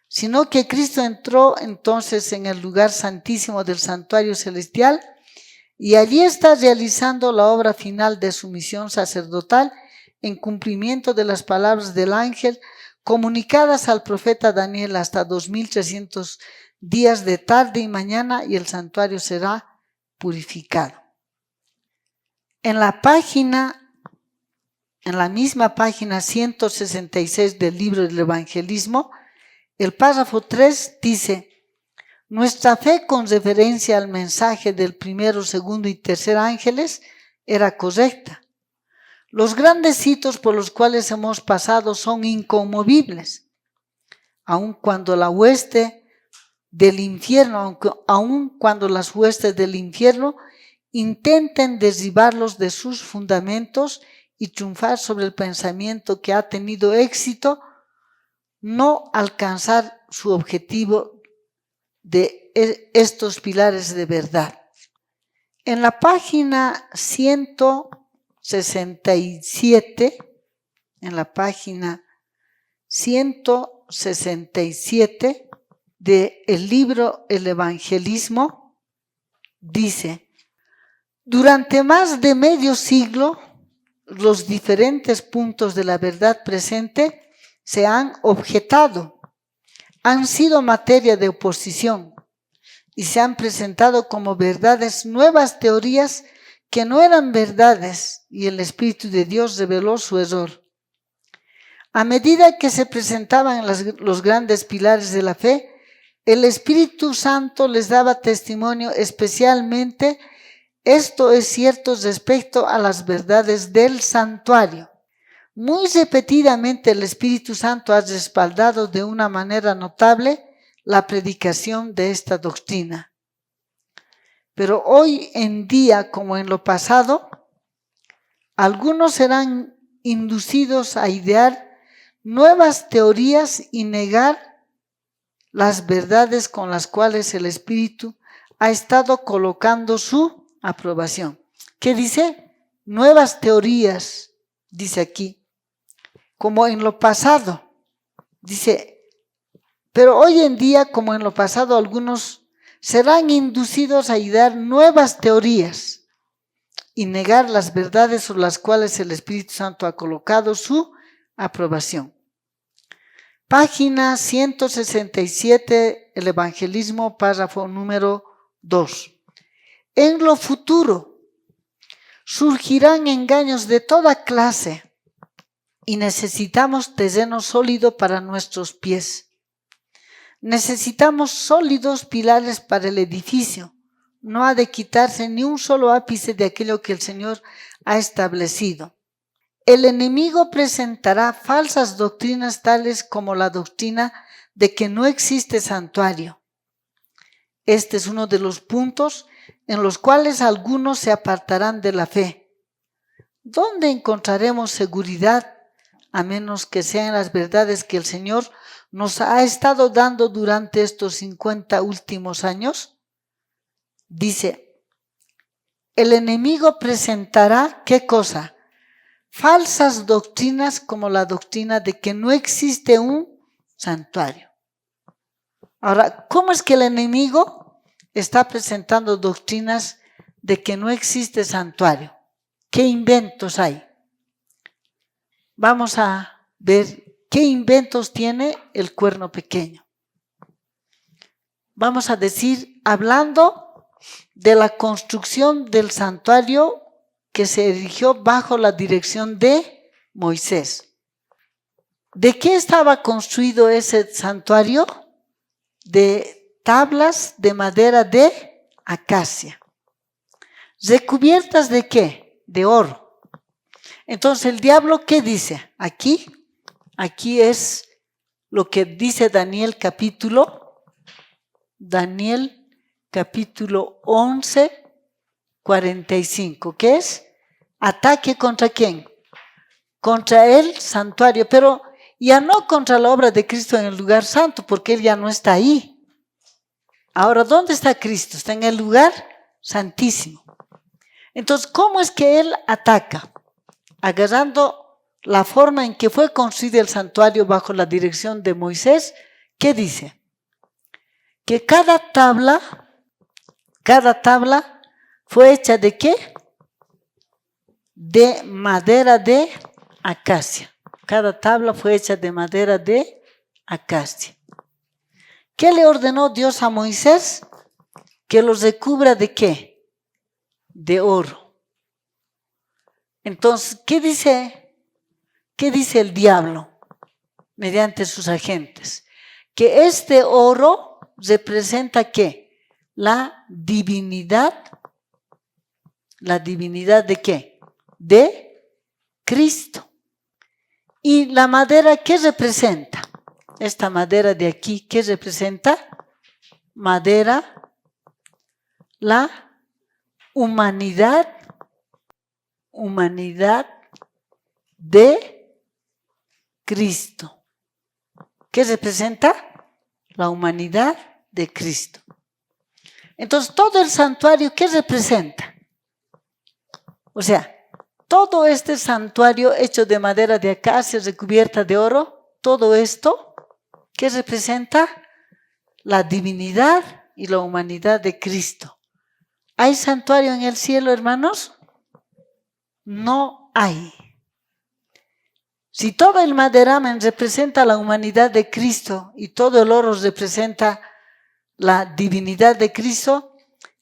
sino que Cristo entró entonces en el lugar santísimo del santuario celestial y allí está realizando la obra final de su misión sacerdotal en cumplimiento de las palabras del ángel comunicadas al profeta Daniel: hasta 2300 días de tarde y mañana y el santuario será purificado. En la misma página 166 del libro del Evangelismo, el párrafo 3 dice: nuestra fe con referencia al mensaje del primero, segundo y tercer ángeles era correcta. Los grandes hitos por los cuales hemos pasado son inconmovibles, aun cuando las huestes del infierno intenten derribarlos de sus fundamentos y triunfar sobre el pensamiento que ha tenido éxito, no alcanzar su objetivo de estos pilares de verdad. En la página 167, del libro El Evangelismo, dice: durante más de medio siglo, los diferentes puntos de la verdad presente se han objetado, han sido materia de oposición y se han presentado como verdades nuevas teorías que no eran verdades, y el Espíritu de Dios reveló su error. A medida que se presentaban los grandes pilares de la fe, el Espíritu Santo les daba testimonio, especialmente esto es cierto respecto a las verdades del santuario. Muy repetidamente el Espíritu Santo ha respaldado de una manera notable la predicación de esta doctrina. Pero hoy en día, como en lo pasado, algunos serán inducidos a idear nuevas teorías y negar las verdades con las cuales el Espíritu ha estado colocando su aprobación. ¿Qué dice? Nuevas teorías, dice aquí. Como en lo pasado, dice, Pero hoy en día, como en lo pasado, algunos serán inducidos a idear nuevas teorías y negar las verdades sobre las cuales el Espíritu Santo ha colocado su aprobación. Página 167, el Evangelismo, párrafo número 2. En lo futuro surgirán engaños de toda clase y necesitamos terreno sólido para nuestros pies. Necesitamos sólidos pilares para el edificio. No ha de quitarse ni un solo ápice de aquello que el Señor ha establecido. El enemigo presentará falsas doctrinas tales como la doctrina de que no existe santuario. Este es uno de los puntos en los cuales algunos se apartarán de la fe. ¿Dónde encontraremos seguridad a menos que sean las verdades que el Señor nos ha estado dando durante estos 50 últimos años? Dice, el enemigo presentará, ¿qué cosa? Falsas doctrinas como la doctrina de que no existe un santuario. Ahora, ¿cómo es que el enemigo está presentando doctrinas de que no existe santuario? ¿Qué inventos hay? Vamos a ver qué inventos tiene el cuerno pequeño. Vamos a decir, hablando de la construcción del santuario que se erigió bajo la dirección de Moisés. ¿De qué estaba construido ese santuario? De tablas de madera de acacia. ¿Recubiertas de qué? De oro. Entonces el diablo, ¿qué dice? Aquí es lo que dice Daniel capítulo 11, 45, ¿qué es? Ataque contra quién? Contra el santuario, pero ya no contra la obra de Cristo en el lugar santo, porque Él ya no está ahí. Ahora, ¿dónde está Cristo? Está en el lugar santísimo. Entonces, ¿cómo es que Él ataca? Agarrando la forma en que fue construido el santuario bajo la dirección de Moisés, ¿qué dice? Que cada tabla fue hecha ¿de qué? De madera de acacia. Cada tabla fue hecha de madera de acacia. ¿Qué le ordenó Dios a Moisés? Que los recubra ¿de qué? De oro. Entonces, ¿qué dice el diablo mediante sus agentes? Que este oro representa ¿qué? La divinidad. ¿La divinidad de qué? De Cristo. ¿Y la madera qué representa? Esta madera de aquí, ¿qué representa? Madera, la humanidad de Cristo. ¿Qué representa? La humanidad de Cristo. Entonces, todo el santuario, ¿qué representa? O sea, todo este santuario hecho de madera de acacia recubierta de oro, todo esto, ¿qué representa? La divinidad y la humanidad de Cristo. ¿Hay santuario en el cielo, hermanos? No hay. Si todo el maderamen representa la humanidad de Cristo y todo el oro representa la divinidad de Cristo,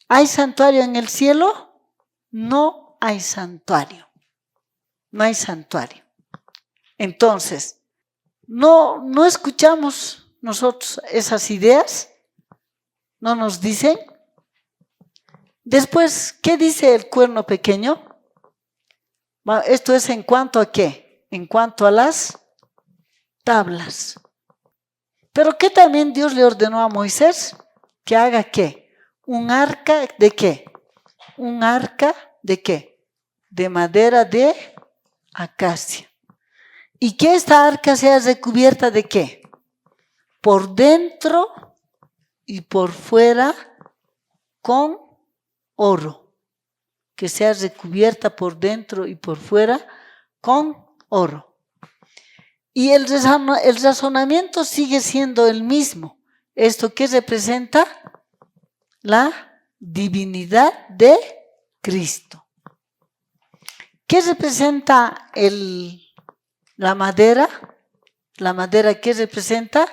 ¿hay santuario en el cielo? No hay santuario. No hay santuario. Entonces, no escuchamos nosotros esas ideas, no nos dicen. Después, ¿qué dice el cuerno pequeño? Esto es en cuanto a ¿qué? En cuanto a las tablas. Pero ¿qué también Dios le ordenó a Moisés? Que haga ¿qué? Un arca ¿de qué? Un arca ¿de qué? De madera de acacia. Y que esta arca sea recubierta ¿de qué? Por dentro y por fuera con oro. Que sea recubierta por dentro y por fuera con oro. Y el razonamiento sigue siendo el mismo. ¿Esto qué representa? La divinidad de Cristo. ¿Qué representa la madera? La madera, ¿qué representa?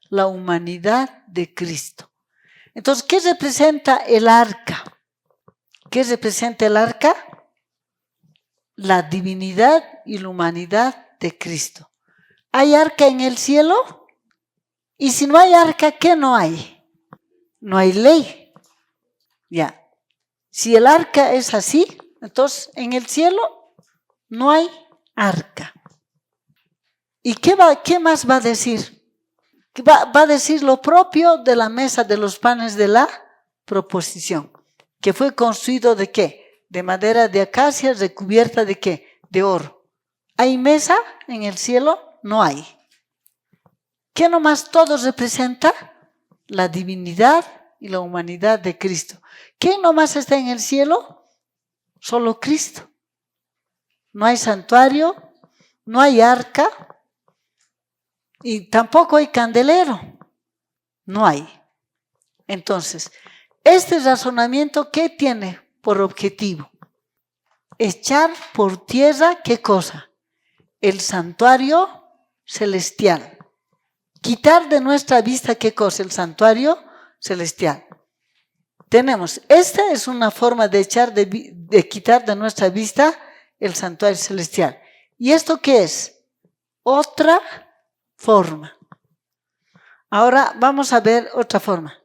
La humanidad de Cristo. Entonces, ¿qué representa el arca? ¿Qué representa el arca? La divinidad y la humanidad de Cristo. ¿Hay arca en el cielo? Y si no hay arca, ¿qué no hay? No hay ley. Ya. Si el arca es así, entonces en el cielo no hay arca. ¿Y qué más va a decir? Va a decir lo propio de la mesa de los panes de la proposición, que fue construido ¿de qué? De madera de acacia recubierta ¿de qué? De oro. ¿Hay mesa en el cielo? No hay. ¿Qué nomás todo representa? La divinidad y la humanidad de Cristo. ¿Quién nomás está en el cielo? Solo Cristo. No hay santuario, no hay arca y tampoco hay candelero. No hay. Entonces, este razonamiento, ¿qué tiene por objetivo? Echar por tierra, ¿qué cosa? El santuario celestial. Quitar de nuestra vista, ¿qué cosa? El santuario celestial. Tenemos, esta es una forma de quitar de nuestra vista el santuario celestial. ¿Y esto qué es? Otra forma. Ahora vamos a ver otra forma.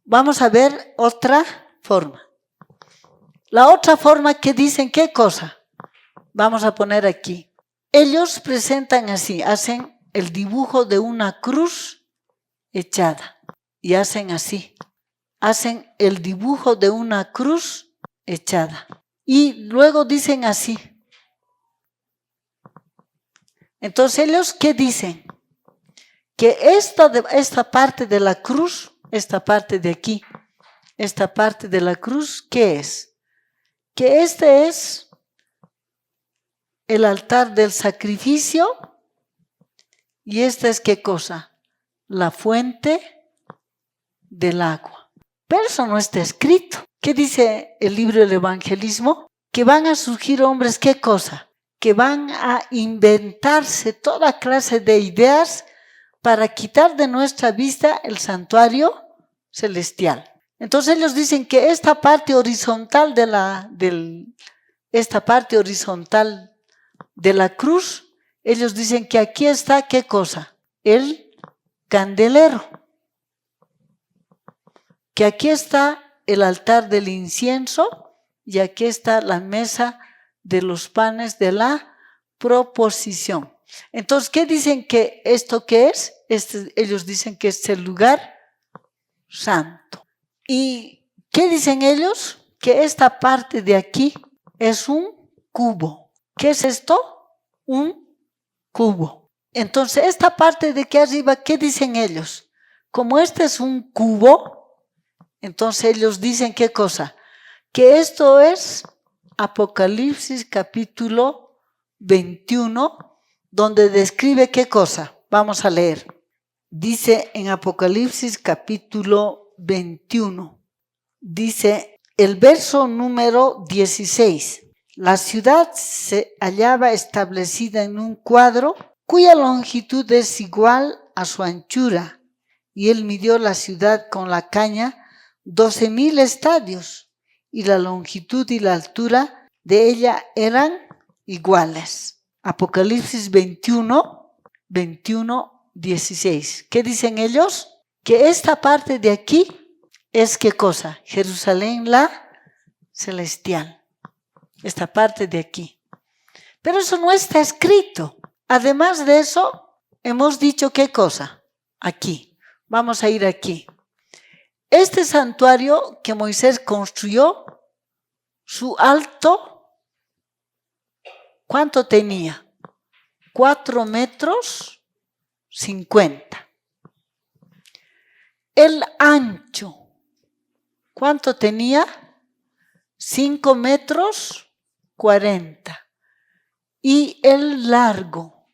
Vamos a ver otra forma. La otra forma que dicen, ¿qué cosa? Vamos a poner aquí. Ellos presentan así, hacen el dibujo de una cruz echada y hacen así. Hacen el dibujo de una cruz echada. Y luego dicen así. Entonces ellos, ¿qué dicen? Que esta parte de la cruz, esta parte de aquí, esta parte de la cruz, ¿qué es? Que este es el altar del sacrificio y esta es ¿qué cosa? La fuente del agua. Pero eso no está escrito. ¿Qué dice el libro del evangelismo? Que van a surgir hombres, ¿qué cosa? Que van a inventarse toda clase de ideas para quitar de nuestra vista el santuario celestial. Entonces ellos dicen que esta parte horizontal de la cruz, ellos dicen que aquí está, ¿qué cosa? El candelero. Que aquí está el altar del incienso y aquí está la mesa de los panes de la proposición. Entonces, ¿qué dicen que esto qué es? Ellos dicen que es el lugar santo. ¿Y qué dicen ellos? Que esta parte de aquí es un cubo. ¿Qué es esto? Un cubo. Entonces, esta parte de aquí arriba, ¿qué dicen ellos? Como este es un cubo, entonces ellos dicen ¿qué cosa? Que esto es Apocalipsis capítulo 21, donde describe ¿qué cosa? Vamos a leer. Dice en Apocalipsis capítulo 21, dice el verso número 16. La ciudad se hallaba establecida en un cuadro cuya longitud es igual a su anchura, y él midió la ciudad con la caña 12,000 estadios, y la longitud y la altura de ella eran iguales. Apocalipsis 21, 16. ¿Qué dicen ellos? Que esta parte de aquí es ¿qué cosa? Jerusalén la celestial. Esta parte de aquí. Pero eso no está escrito. Además de eso, hemos dicho ¿qué cosa? Aquí. Vamos a ir aquí. Este santuario que Moisés construyó, su alto, ¿cuánto tenía? 4,50 metros. El ancho, ¿cuánto tenía? 5,40 metros. Y el largo,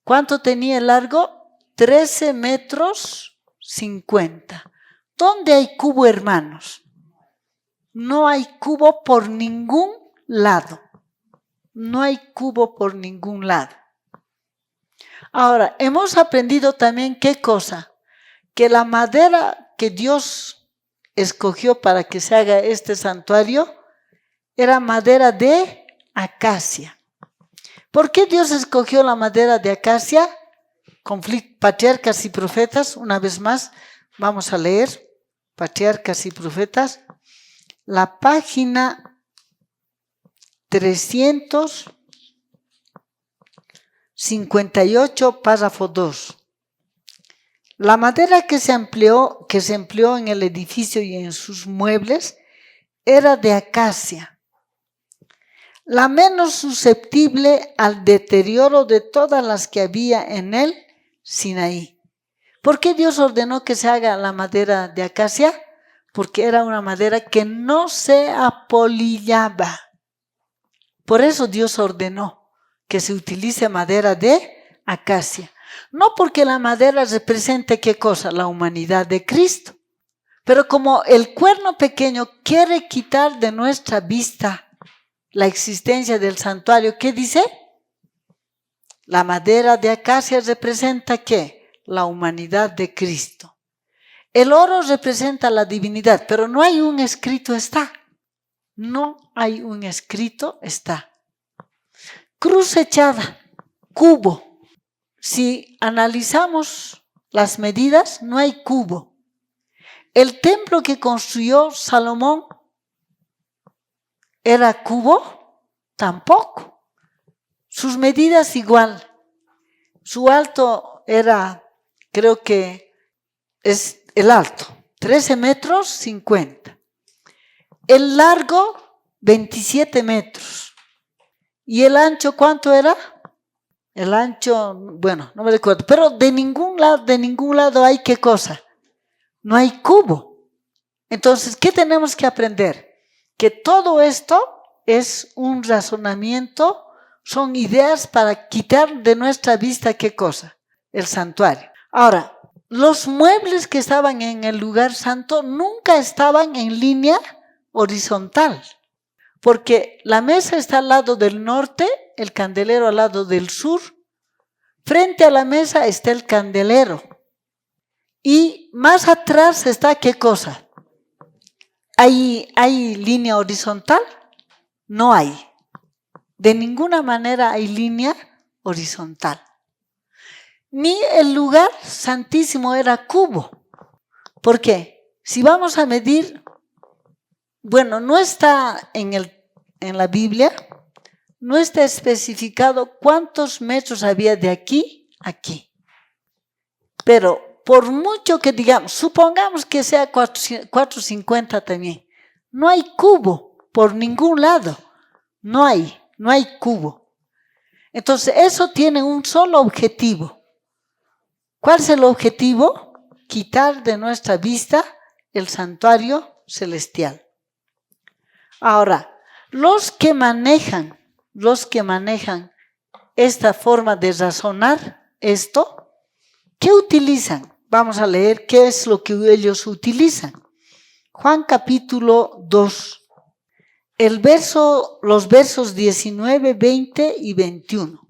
¿Cuánto tenía el largo? 13 metros 50. ¿Dónde hay cubo, hermanos? No hay cubo por ningún lado. No hay cubo por ningún lado. Ahora, hemos aprendido también ¿qué cosa? Que la madera que Dios escogió para que se haga este santuario era madera de acacia. ¿Por qué Dios escogió la madera de acacia? Patriarcas y Profetas, una vez más, vamos a leer Patriarcas y Profetas, la página 358, párrafo 2. La madera que se empleó en el edificio y en sus muebles era de acacia, la menos susceptible al deterioro de todas las que había en el Sinaí. ¿Por qué Dios ordenó que se haga la madera de acacia? Porque era una madera que no se apolillaba. Por eso Dios ordenó que se utilice madera de acacia. No porque la madera represente ¿qué cosa? La humanidad de Cristo. Pero como el cuerno pequeño quiere quitar de nuestra vista la existencia del santuario, ¿qué dice? La madera de acacia representa ¿qué? La humanidad de Cristo. El oro representa la divinidad, pero no hay un escrito está. No hay un escrito está. Cruz echada, cubo. Si analizamos las medidas, no hay cubo. El templo que construyó Salomón, ¿era cubo? Tampoco. Sus medidas igual. Su alto era, creo que es el alto, 13 metros 50. El largo, 27 metros. ¿Y el ancho cuánto era? El ancho, bueno, no me recuerdo, pero de ningún lado hay ¿qué cosa? No hay cubo. Entonces, ¿qué tenemos que aprender? Que todo esto es un razonamiento, son ideas para quitar de nuestra vista ¿qué cosa? El santuario. Ahora, los muebles que estaban en el lugar santo nunca estaban en línea horizontal, porque la mesa está al lado del norte, el candelero al lado del sur, frente a la mesa está el candelero y más atrás está ¿qué cosa? ¿Hay línea horizontal? No hay. De ninguna manera hay línea horizontal. Ni el lugar santísimo era cubo. ¿Por qué? Si vamos a medir, bueno, no está en la Biblia, no está especificado cuántos metros había de aquí a aquí. Pero por mucho que digamos, supongamos que sea 450 también, no hay cubo por ningún lado. No hay cubo. Entonces, eso tiene un solo objetivo. ¿Cuál es el objetivo? Quitar de nuestra vista el santuario celestial. Ahora, los que manejan esta forma de razonar esto, ¿qué utilizan? Vamos a leer qué es lo que ellos utilizan. Juan capítulo 2, los versos 19, 20 y 21.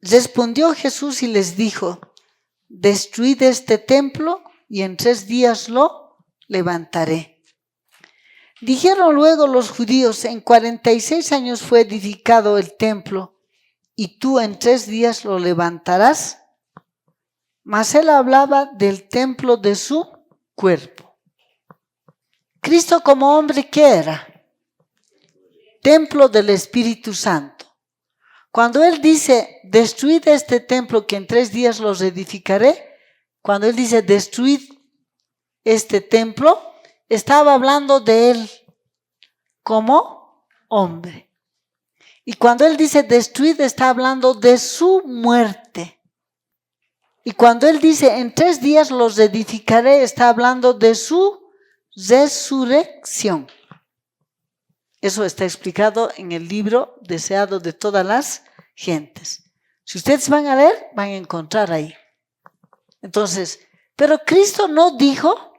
Respondió Jesús y les dijo, destruid este templo y en 3 días lo levantaré. Dijeron luego los judíos, en 46 años fue edificado el templo y tú en 3 días lo levantarás. Mas él hablaba del templo de su cuerpo. Cristo como hombre, ¿qué era? Templo del Espíritu Santo. Cuando él dice, destruid este templo que en 3 días los edificaré, cuando él dice, destruid este templo, estaba hablando de él como hombre. Y cuando él dice, destruid, está hablando de su muerte. Y cuando él dice, en 3 días los edificaré, está hablando de su resurrección. Eso está explicado en el libro Deseado de todas las gentes. Si ustedes van a leer, van a encontrar ahí. Entonces, pero Cristo no dijo,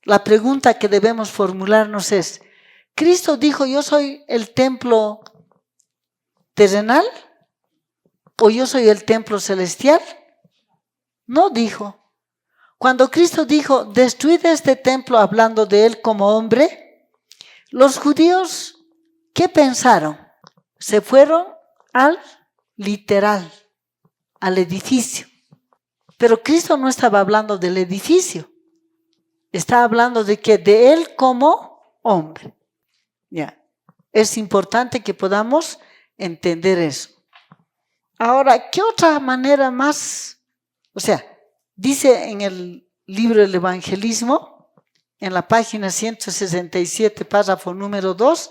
la pregunta que debemos formularnos es, ¿Cristo dijo yo soy el templo terrenal o yo soy el templo celestial? No dijo. Cuando Cristo dijo, destruid este templo, hablando de él como hombre, los judíos, ¿qué pensaron? Se fueron al literal, al edificio. Pero Cristo no estaba hablando del edificio. Estaba hablando de que de él como hombre. Ya. Es importante que podamos entender eso. Ahora, ¿qué otra manera más? O sea, dice en el libro del Evangelismo, en la página 167, párrafo número 2,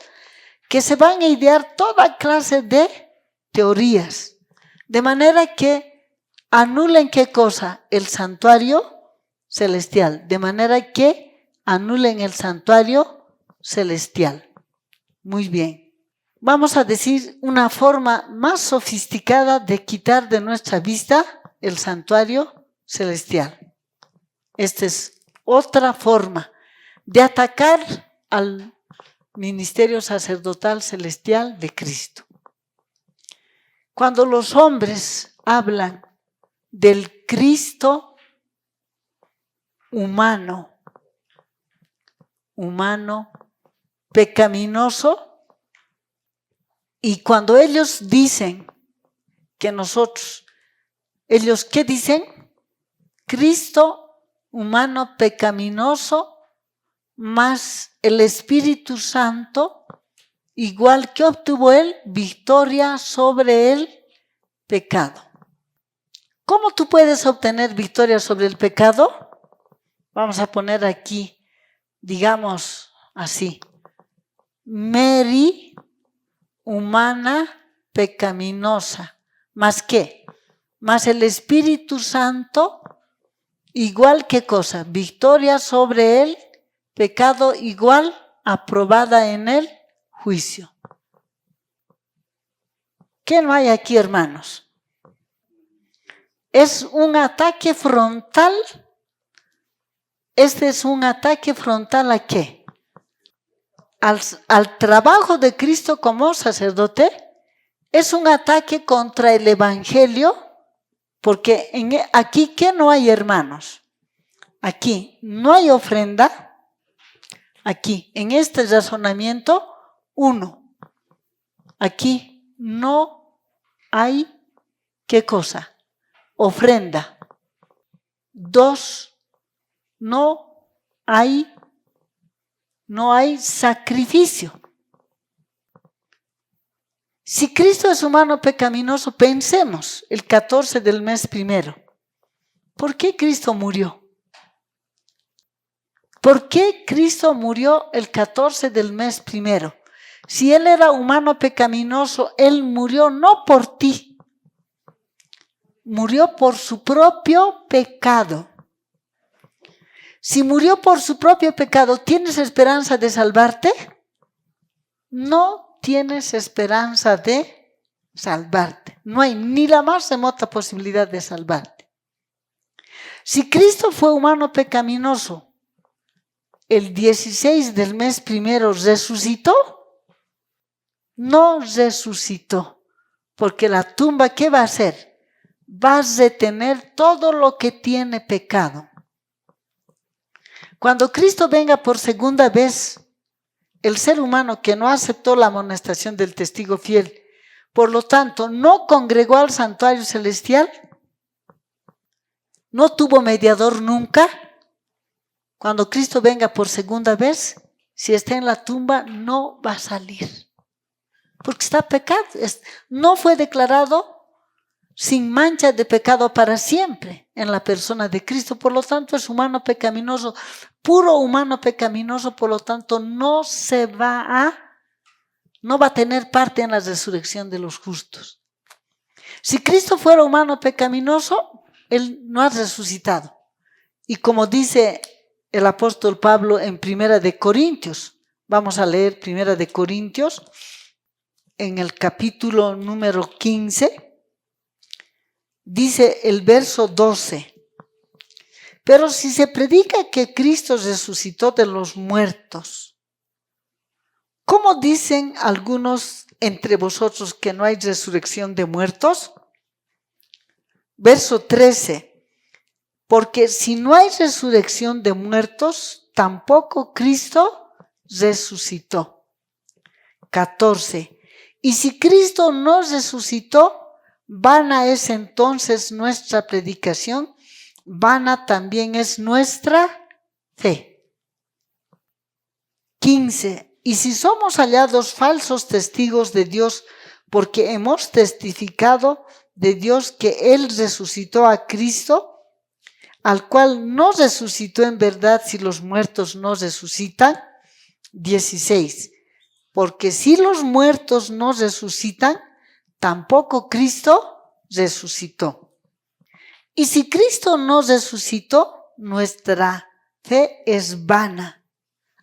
que se van a idear toda clase de teorías, de manera que anulen ¿qué cosa? El santuario celestial, de manera que anulen el santuario celestial. Muy bien. Vamos a decir una forma más sofisticada de quitar de nuestra vista el santuario celestial. Esta es otra forma de atacar al ministerio sacerdotal celestial de Cristo. Cuando los hombres hablan del Cristo humano, pecaminoso, y cuando ellos dicen que nosotros, ellos ¿qué dicen? Cristo humano pecaminoso más el Espíritu Santo, igual que obtuvo él victoria sobre el pecado. ¿Cómo tú puedes obtener victoria sobre el pecado? Vamos a poner aquí, digamos así, Mary humana pecaminosa, ¿más qué? Más el Espíritu Santo, igual que cosa, victoria sobre el pecado, igual aprobada en el juicio. ¿Qué no hay aquí, hermanos? Es un ataque frontal. Este es un ataque frontal ¿a qué? Al trabajo de Cristo como sacerdote. Es un ataque contra el Evangelio, porque aquí ¿qué no hay, hermanos? Aquí no hay ofrenda. Aquí, en este razonamiento, 1. Aquí no hay, ¿qué cosa? Ofrenda. 2. No hay sacrificio. Si Cristo es humano pecaminoso, pensemos el 14 del mes primero. ¿Por qué Cristo murió? ¿Por qué Cristo murió el 14 del mes primero? Si Él era humano pecaminoso, Él murió no por ti. Murió por su propio pecado. Si murió por su propio pecado, ¿tienes esperanza de salvarte? No tienes esperanza de salvarte. No hay ni la más remota posibilidad de salvarte. Si Cristo fue humano pecaminoso, el 16 del mes primero resucitó, no resucitó, porque la tumba, ¿qué va a hacer? Va a retener todo lo que tiene pecado. Cuando Cristo venga por segunda vez, el ser humano que no aceptó la amonestación del testigo fiel, por lo tanto, no congregó al santuario celestial, no tuvo mediador nunca. Cuando Cristo venga por segunda vez, si está en la tumba, no va a salir, porque está pecado. No fue declarado sin mancha de pecado para siempre en la persona de Cristo. Por lo tanto, es humano pecaminoso, puro humano pecaminoso. Por lo tanto, no va a tener parte en la resurrección de los justos. Si Cristo fuera humano pecaminoso, Él no ha resucitado. Y como dice el apóstol Pablo en 1 de Corintios, vamos a leer 1 de Corintios, en el capítulo número 15, dice el verso 12. Pero si se predica que Cristo resucitó de los muertos, ¿cómo dicen algunos entre vosotros que no hay resurrección de muertos? Verso 13. Porque si no hay resurrección de muertos, tampoco Cristo resucitó. 14. Y si Cristo no resucitó, vana es entonces nuestra predicación, vana también es nuestra fe. 15. Y si somos hallados falsos testigos de Dios, porque hemos testificado de Dios que Él resucitó a Cristo, al cual no resucitó en verdad si los muertos no resucitan. 16. Porque si los muertos no resucitan, tampoco Cristo resucitó. Y si Cristo no resucitó, nuestra fe es vana.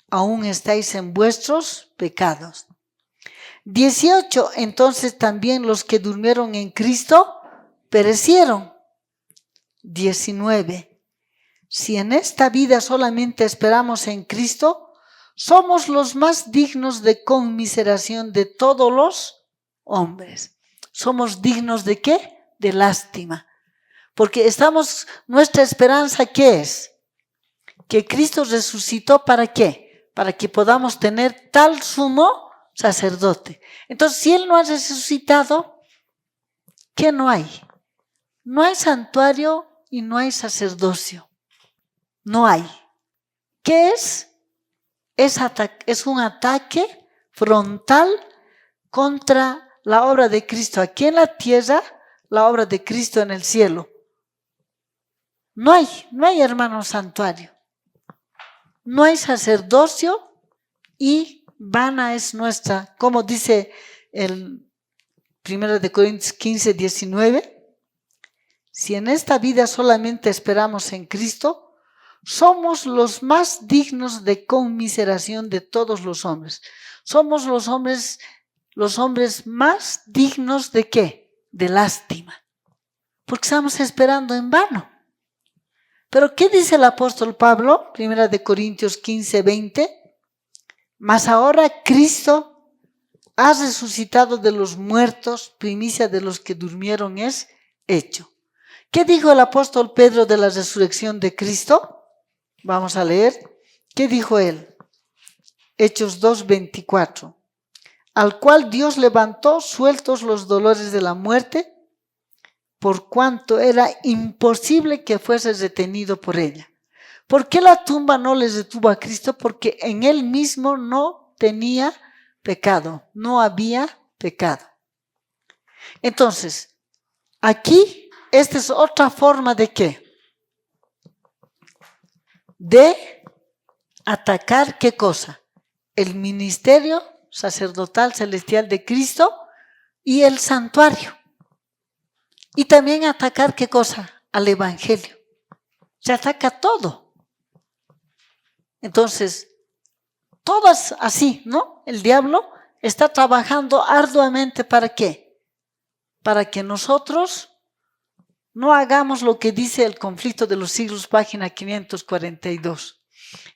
Aún estáis en vuestros pecados. 18. Entonces también los que durmieron en Cristo perecieron. 19. Si en esta vida solamente esperamos en Cristo, somos los más dignos de conmiseración de todos los hombres. ¿Somos dignos de qué? De lástima. Porque nuestra esperanza, ¿qué es? Que Cristo resucitó, ¿para qué? Para que podamos tener tal sumo sacerdote. Entonces, si Él no ha resucitado, ¿qué no hay? No hay santuario y no hay sacerdocio. No hay. ¿Qué es? Es un ataque frontal contra la obra de Cristo aquí en la tierra, la obra de Cristo en el cielo. No hay hermano santuario. No hay sacerdocio y vana es nuestra, como dice el 1 Corintios 15, 19. Si en esta vida solamente esperamos en Cristo, somos los más dignos de conmiseración de todos los hombres. Somos los hombres más dignos de ¿qué? De lástima. Porque estamos esperando en vano. Pero ¿qué dice el apóstol Pablo? 1 Corintios 15, 20. Mas ahora Cristo ha resucitado de los muertos, primicia de los que durmieron es hecho. ¿Qué dijo el apóstol Pedro de la resurrección de Cristo? Vamos a leer. ¿Qué dijo él? Hechos 2, 24. Al cual Dios levantó sueltos los dolores de la muerte, por cuanto era imposible que fuese retenido por ella. ¿Por qué la tumba no les detuvo a Cristo? Porque en Él mismo no tenía pecado, no había pecado. Entonces, aquí, esta es otra forma de ¿qué? De atacar ¿qué cosa? El ministerio sacerdotal celestial de Cristo y el santuario. Y también atacar ¿qué cosa? Al evangelio. Se ataca todo. Entonces, todas así, ¿no? El diablo está trabajando arduamente ¿para qué? Para que nosotros no hagamos lo que dice el conflicto de los siglos, página 542.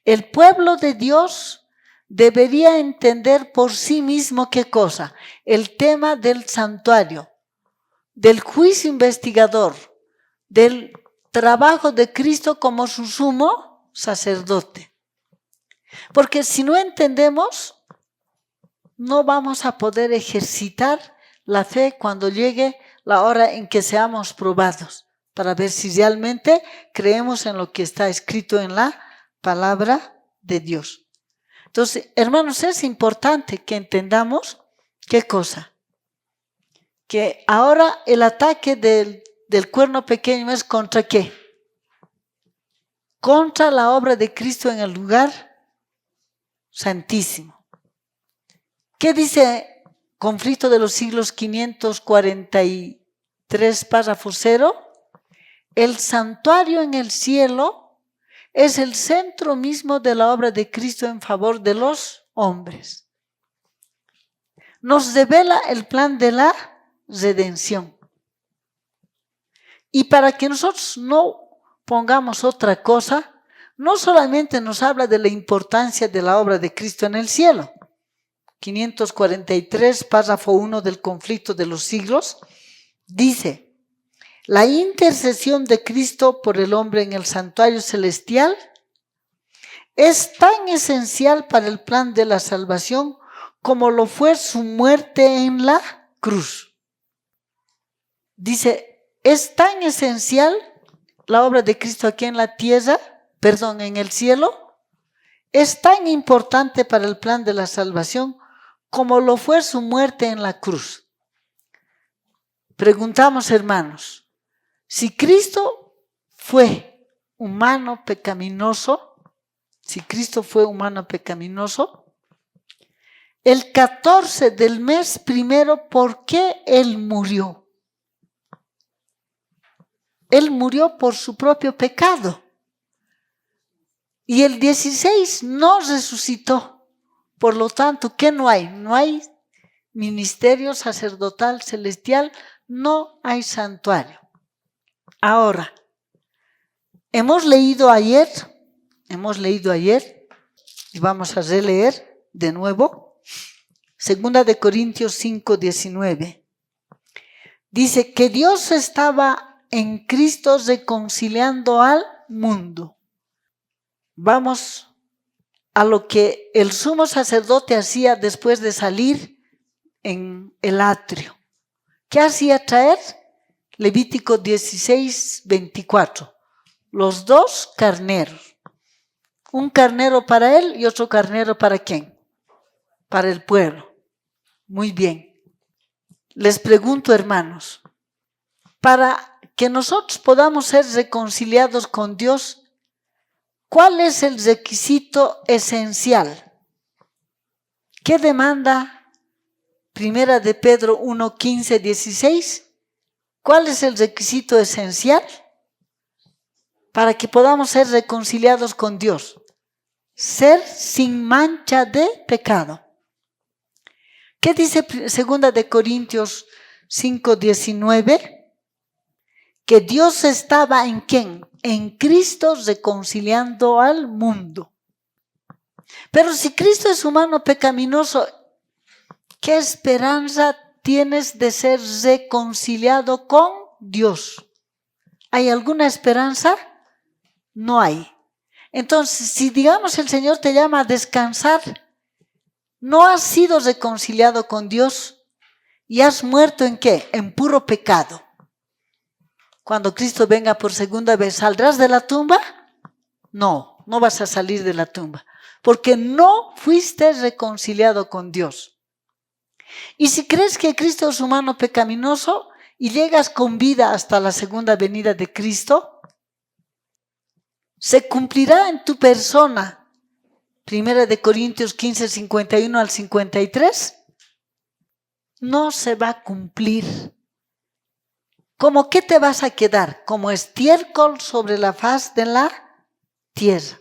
El pueblo de Dios debería entender por sí mismo ¿qué cosa? El tema del santuario, del juicio investigador, del trabajo de Cristo como su sumo sacerdote. Porque si no entendemos, no vamos a poder ejercitar la fe cuando llegue la hora en que seamos probados, para ver si realmente creemos en lo que está escrito en la palabra de Dios. Entonces, hermanos, es importante que entendamos ¿qué cosa? Que ahora el ataque del cuerno pequeño es ¿contra qué? Contra la obra de Cristo en el lugar santísimo. ¿Qué dice conflicto de los siglos 543, párrafo 0? El santuario en el cielo es el centro mismo de la obra de Cristo en favor de los hombres. Nos revela el plan de la redención. Y para que nosotros no pongamos otra cosa, no solamente nos habla de la importancia de la obra de Cristo en el cielo. 543, párrafo 1 del conflicto de los siglos, dice: la intercesión de Cristo por el hombre en el santuario celestial es tan esencial para el plan de la salvación como lo fue su muerte en la cruz. Dice, es tan esencial la obra de Cristo aquí en la tierra, en el cielo, es tan importante para el plan de la salvación como lo fue su muerte en la cruz. Preguntamos, hermanos, si Cristo fue humano pecaminoso, el 14 del mes primero, ¿por qué Él murió? Él murió por su propio pecado. Y el 16 no resucitó. Por lo tanto, ¿qué no hay? No hay ministerio sacerdotal celestial, no hay santuario. Ahora, hemos leído ayer y vamos a releer de nuevo, 2 de Corintios 5, 19. Dice que Dios estaba en Cristo reconciliando al mundo. Vamos a lo que el sumo sacerdote hacía después de salir en el atrio. ¿Qué hacía traer? Levítico 16, 24. Los dos carneros. Un carnero para él y otro carnero ¿para quién? Para el pueblo. Muy bien. Les pregunto, hermanos, para que nosotros podamos ser reconciliados con Dios, ¿cuál es el requisito esencial? ¿Qué demanda 1 de Pedro 1, 15, 16? ¿Cuál es el requisito esencial para que podamos ser reconciliados con Dios? Ser sin mancha de pecado. ¿Qué dice 2 de Corintios 5, 19? Que Dios estaba ¿en quién? En Cristo reconciliando al mundo. Pero si Cristo es humano pecaminoso, ¿qué esperanza tienes de ser reconciliado con Dios? ¿Hay alguna esperanza? No hay. Entonces, si digamos el Señor te llama a descansar, no has sido reconciliado con Dios y has muerto ¿en qué? En puro pecado. Cuando Cristo venga por segunda vez, ¿saldrás de la tumba? No, no vas a salir de la tumba, porque no fuiste reconciliado con Dios. Y si crees que Cristo es humano pecaminoso y llegas con vida hasta la segunda venida de Cristo, se cumplirá en tu persona 1 de Corintios 15, 51 al 53. No se va a cumplir. ¿Cómo qué te vas a quedar? Como estiércol sobre la faz de la tierra.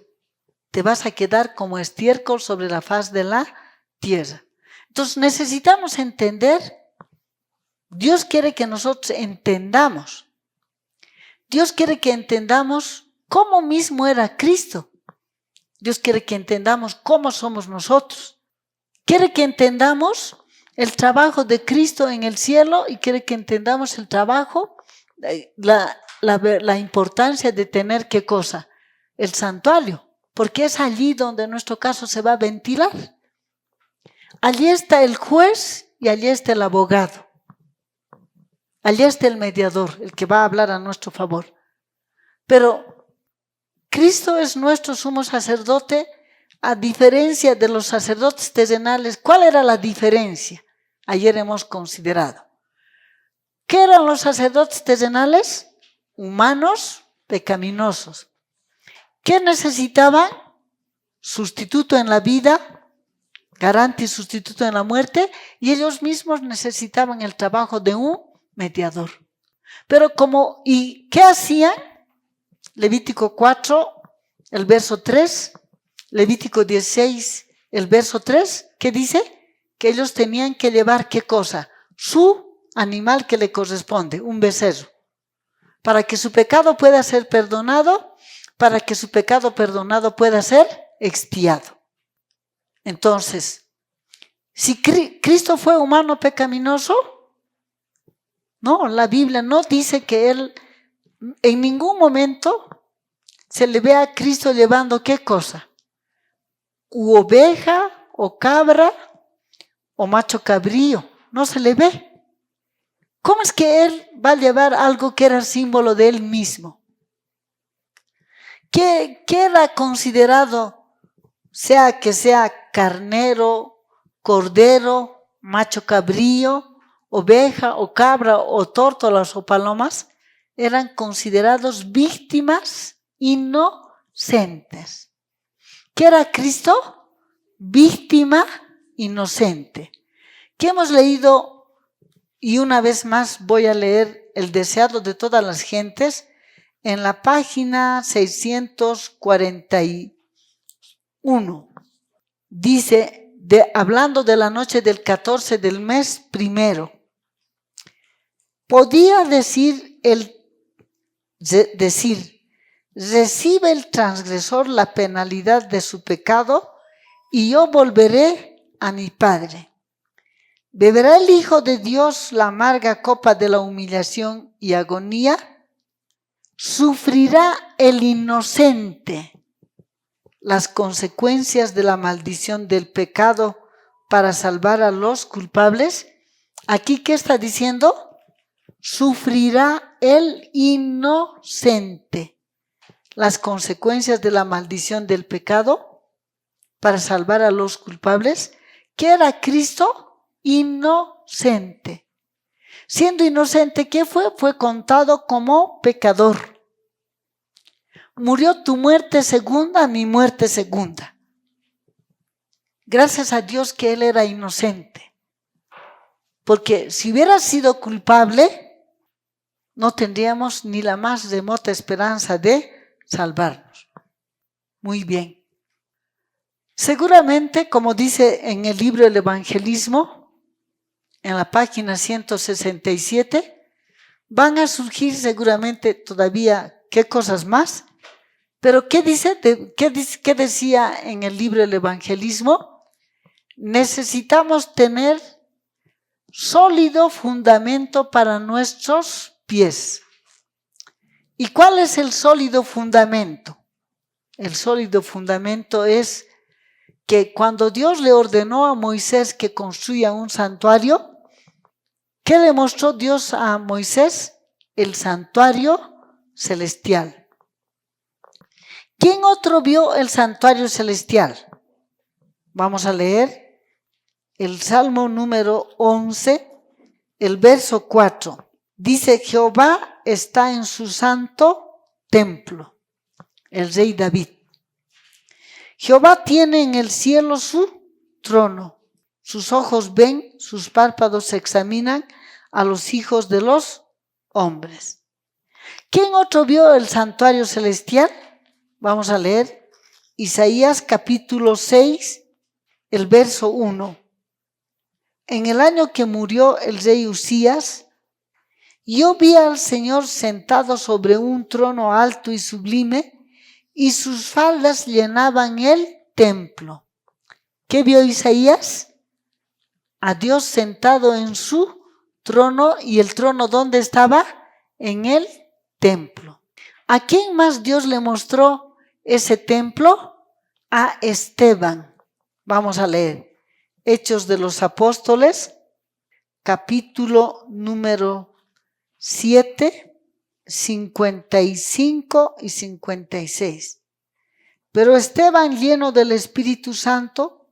Te vas a quedar como estiércol sobre la faz de la tierra. Entonces necesitamos entender, Dios quiere que nosotros entendamos. Dios quiere que entendamos cómo mismo era Cristo. Dios quiere que entendamos cómo somos nosotros. Quiere que entendamos el trabajo de Cristo en el cielo y quiere que entendamos el trabajo, la importancia de tener ¿qué cosa? El santuario, porque es allí donde en nuestro caso se va a ventilar. Allí está el juez y allí está el abogado. Allí está el mediador, el que va a hablar a nuestro favor. Pero Cristo es nuestro sumo sacerdote, a diferencia de los sacerdotes terrenales. ¿Cuál era la diferencia? Ayer hemos considerado. ¿Qué eran los sacerdotes terrenales? Humanos, pecaminosos. ¿Qué necesitaban? Sustituto en la vida, garante y sustituto en la muerte, y ellos mismos necesitaban el trabajo de un mediador. Pero ¿y qué hacían? Levítico 4, el verso 3, Levítico 16, el verso 3, ¿qué dice? Que ellos tenían que llevar ¿qué cosa? Su animal que le corresponde, un becerro. para que su pecado pueda ser perdonado, para que su pecado perdonado pueda ser expiado. Entonces, si Cristo fue humano pecaminoso, no, la Biblia no dice que Él en ningún momento se le ve a Cristo llevando ¿qué cosa? U oveja, o cabra, o macho cabrío. No se le ve. ¿Cómo es que Él va a llevar algo que era símbolo de Él mismo? ¿Qué era considerado, sea que sea carnero, cordero, macho cabrío, oveja o cabra o tórtolas o palomas? Eran considerados víctimas inocentes. ¿Qué era Cristo? Víctima inocente. ¿Qué hemos leído? Y una vez más voy a leer el deseado de todas las gentes en la página 641. Dice, hablando de la noche del 14 del mes primero, podía decir, recibe el transgresor la penalidad de su pecado y yo volveré a mi Padre. ¿Beberá el Hijo de Dios la amarga copa de la humillación y agonía? ¿Sufrirá el inocente las consecuencias de la maldición del pecado para salvar a los culpables? ¿Aquí qué está diciendo? Sufrirá el inocente las consecuencias de la maldición del pecado para salvar a los culpables. ¿Qué era Cristo? Inocente. Siendo inocente, ¿qué fue? Fue contado como pecador. Murió tu muerte segunda, mi muerte segunda. Gracias a Dios que Él era inocente. Porque si hubiera sido culpable, no tendríamos ni la más remota esperanza de salvarnos. Muy bien. Seguramente, como dice en el libro del Evangelismo, en la página 167, van a surgir seguramente todavía qué cosas más, pero ¿qué decía en el libro del Evangelismo? Necesitamos tener sólido fundamento para nuestros pies. ¿Y cuál es el sólido fundamento? El sólido fundamento es que cuando Dios le ordenó a Moisés que construya un santuario, ¿qué le mostró Dios a Moisés? El santuario celestial. ¿Quién otro vio el santuario celestial? Vamos a leer el Salmo número 11, el verso 4. Dice, Jehová está en su santo templo, el rey David. Jehová tiene en el cielo su trono. Sus ojos ven, sus párpados examinan a los hijos de los hombres. ¿Quién otro vio el santuario celestial? Vamos a leer Isaías capítulo 6, el verso 1. En el año que murió el rey Usías, yo vi al Señor sentado sobre un trono alto y sublime, y sus faldas llenaban el templo. ¿Qué vio Isaías? A Dios sentado en su trono. ¿Y el trono dónde estaba? En el templo. ¿A quién más Dios le mostró ese templo? A Esteban. Vamos a leer Hechos de los Apóstoles, capítulo número 7, 55 y 56. Pero Esteban, lleno del Espíritu Santo,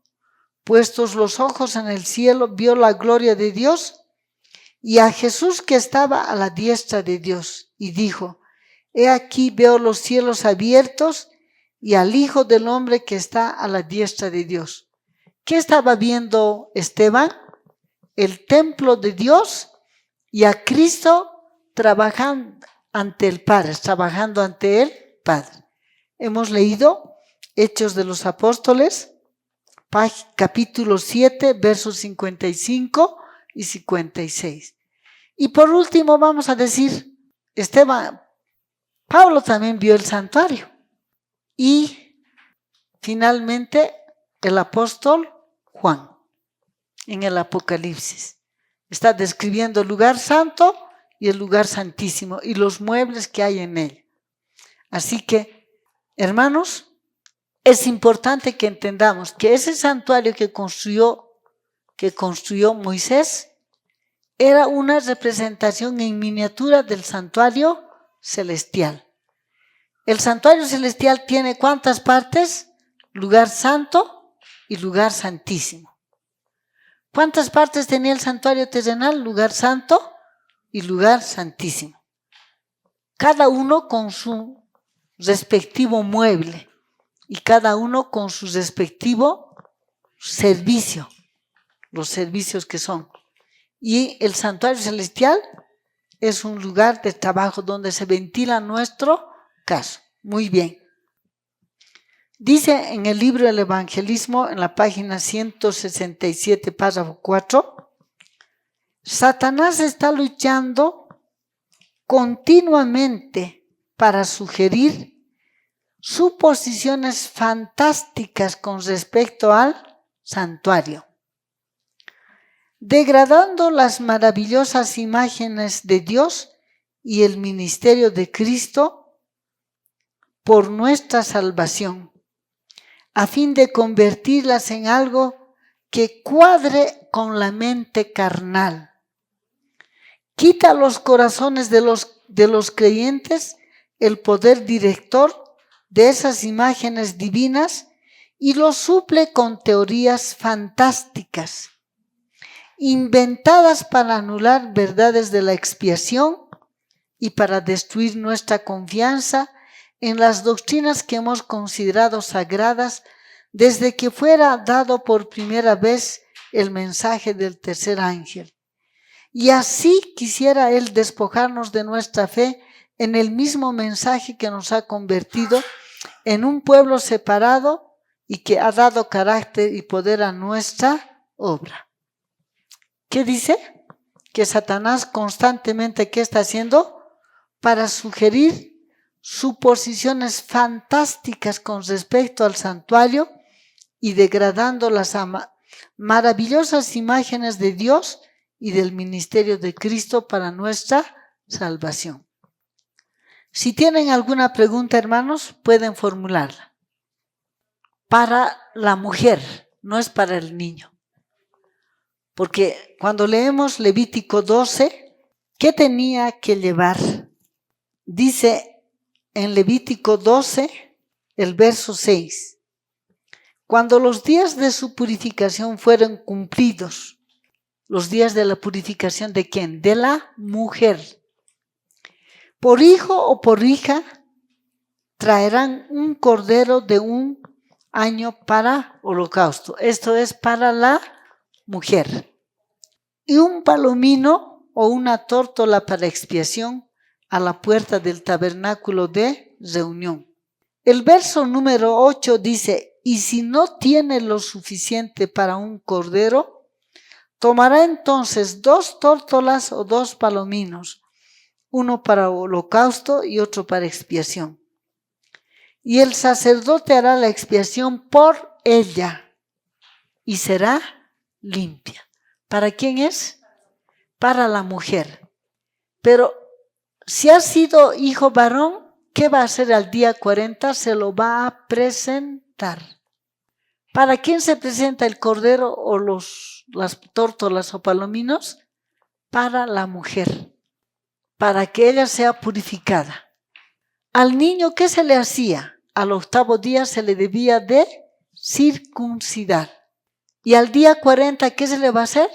puestos los ojos en el cielo, vio la gloria de Dios y a Jesús que estaba a la diestra de Dios, y dijo, he aquí veo los cielos abiertos y al Hijo del Hombre que está a la diestra de Dios. ¿Qué estaba viendo Esteban? El templo de Dios y a Cristo trabajando ante el Padre, Hemos leído Hechos de los Apóstoles, capítulo 7, versos 55 y 56. Y por último vamos a decir, Esteban, Pablo también vio el santuario. Y finalmente el apóstol Juan, en el Apocalipsis, está describiendo el lugar santo y el lugar santísimo y los muebles que hay en él. Así que, hermanos, es importante que entendamos que ese santuario que construyó Moisés era una representación en miniatura del santuario celestial. El santuario celestial tiene ¿cuántas partes? Lugar santo y lugar santísimo. ¿Cuántas partes tenía el santuario terrenal? Lugar santo y lugar santísimo. Cada uno con su respectivo mueble y cada uno con su respectivo servicio, los servicios que son. Y el santuario celestial es un lugar de trabajo donde se ventila nuestro caso. Muy bien. Dice en el libro del Evangelismo, en la página 167, párrafo 4, Satanás está luchando continuamente para sugerir suposiciones fantásticas con respecto al santuario, degradando las maravillosas imágenes de Dios y el ministerio de Cristo por nuestra salvación, a fin de convertirlas en algo que cuadre con la mente carnal. Quita a los corazones de los creyentes el poder director de esas imágenes divinas y los suple con teorías fantásticas, inventadas para anular verdades de la expiación y para destruir nuestra confianza en las doctrinas que hemos considerado sagradas desde que fuera dado por primera vez el mensaje del tercer ángel. Y así quisiera él despojarnos de nuestra fe en el mismo mensaje que nos ha convertido en un pueblo separado y que ha dado carácter y poder a nuestra obra. ¿Qué dice? Que Satanás constantemente, ¿qué está haciendo? Para sugerir suposiciones fantásticas con respecto al santuario y degradando las maravillosas imágenes de Dios y del ministerio de Cristo para nuestra salvación. Si tienen alguna pregunta, hermanos, pueden formularla. Para la mujer, no es para el niño. Porque cuando leemos Levítico 12, ¿qué tenía que llevar? Dice en Levítico 12, el verso 6, cuando los días de su purificación fueron cumplidos, los días de la purificación ¿de quién? De la mujer. Por hijo o por hija traerán un cordero de 1 año para holocausto. Esto es para la mujer. Y un palomino o una tórtola para expiación a la puerta del tabernáculo de reunión. El verso número 8 dice, y si no tiene lo suficiente para un cordero, tomará entonces 2 tórtolas o 2 palominos, uno para holocausto y otro para expiación. Y el sacerdote hará la expiación por ella y será limpia. ¿Para quién es? Para la mujer. Pero si ha sido hijo varón, ¿qué va a hacer al día 40? Se lo va a presentar. ¿Para quién se presenta el cordero o las tórtolas o palominos? Para la mujer, para que ella sea purificada. Al niño, ¿qué se le hacía? Al 8º día se le debía de circuncidar. Y al día 40, ¿qué se le va a hacer?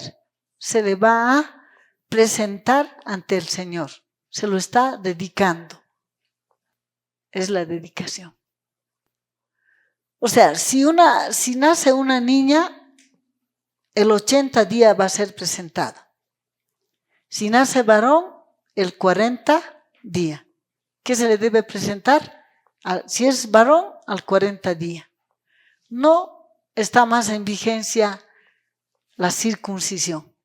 Se le va a presentar ante el Señor. Se lo está dedicando. Es la dedicación. O sea, si nace una niña, el 80 día va a ser presentado. Si nace varón, el 40 día. ¿Qué se le debe presentar? Si es varón, al 40 día. No está más en vigencia la circuncisión.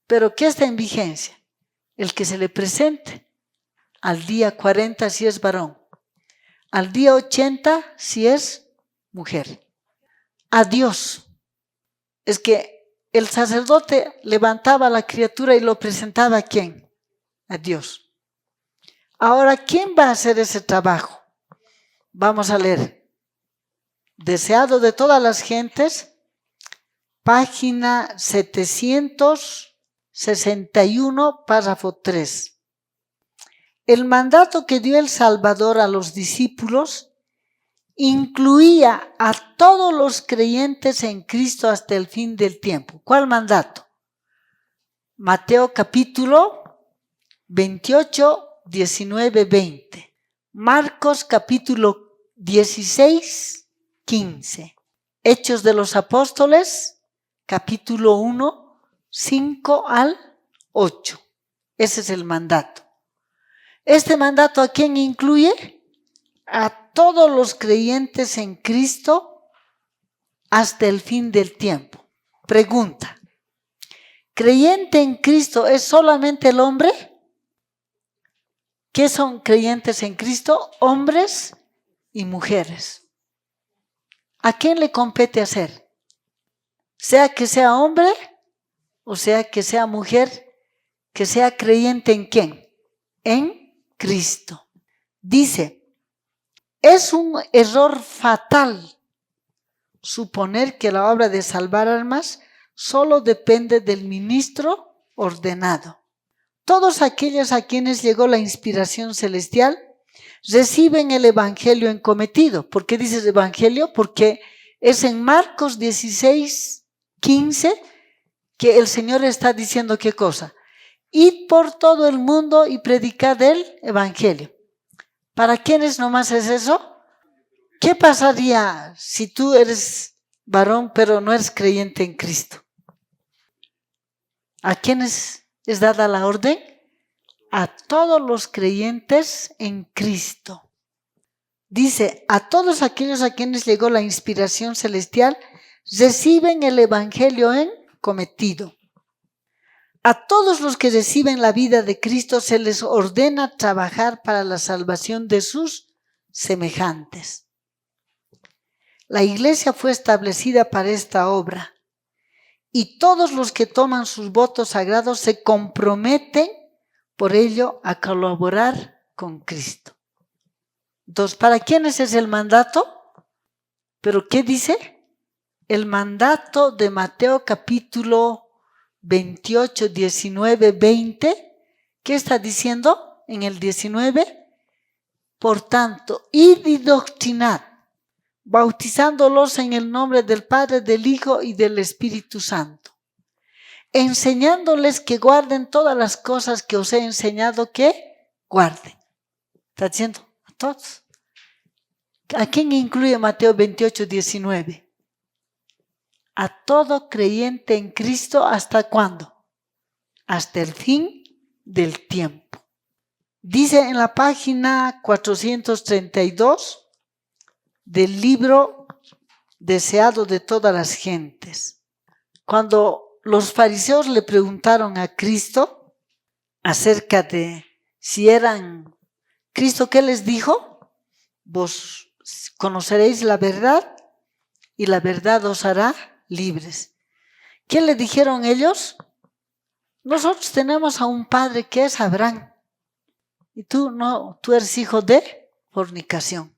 ¿Pero qué está en vigencia? El que se le presente al día 40 si es varón, al día 80 si es mujer. A Dios. Es que el sacerdote levantaba a la criatura y lo presentaba ¿a quién? A Dios. Ahora, ¿quién va a hacer ese trabajo? Vamos a leer. Deseado de todas las gentes, página 761, párrafo 3. El mandato que dio el Salvador a los discípulos incluía a todos los creyentes en Cristo hasta el fin del tiempo. ¿Cuál mandato? Mateo capítulo 28, 19, 20. Marcos capítulo 16, 15. Hechos de los Apóstoles capítulo 1, 5 al 8. Ese es el mandato. ¿Este mandato a quién incluye? A todos los creyentes en Cristo hasta el fin del tiempo. Pregunta: ¿creyente en Cristo es solamente el hombre? ¿Qué son creyentes en Cristo? Hombres y mujeres. ¿A quién le compete hacer? Sea que sea hombre o sea que sea mujer, que sea creyente ¿en quién? En Cristo. Dice: es un error fatal suponer que la obra de salvar almas solo depende del ministro ordenado. Todos aquellos a quienes llegó la inspiración celestial reciben el evangelio encometido. ¿Por qué dices evangelio? Porque es en Marcos 16, 15 que el Señor está diciendo ¿qué cosa? Id por todo el mundo y predicad el evangelio. ¿Para quiénes nomás es eso? ¿Qué pasaría si tú eres varón pero no eres creyente en Cristo? ¿A quiénes es dada la orden? A todos los creyentes en Cristo. Dice: a todos aquellos a quienes llegó la inspiración celestial reciben el evangelio encometido. A todos los que reciben la vida de Cristo se les ordena trabajar para la salvación de sus semejantes. La iglesia fue establecida para esta obra y todos los que toman sus votos sagrados se comprometen por ello a colaborar con Cristo. Entonces, ¿para quiénes es el mandato? ¿Pero qué dice? El mandato de Mateo capítulo 28, 19, 20. ¿Qué está diciendo en el 19? Por tanto, id y doctrinad, bautizándolos en el nombre del Padre, del Hijo y del Espíritu Santo, enseñándoles que guarden todas las cosas que os he enseñado que guarden. ¿Está diciendo? A todos. ¿A quién incluye Mateo 28, 19? A todo creyente en Cristo, ¿hasta cuándo? Hasta el fin del tiempo. Dice en la página 432 del libro Deseado de todas las gentes. Cuando los fariseos le preguntaron a Cristo acerca de si eran Cristo, ¿qué les dijo? Vos conoceréis la verdad y la verdad os hará libres. ¿Qué le dijeron ellos? Nosotros tenemos a un padre que es Abraham y tú no, tú eres hijo de fornicación.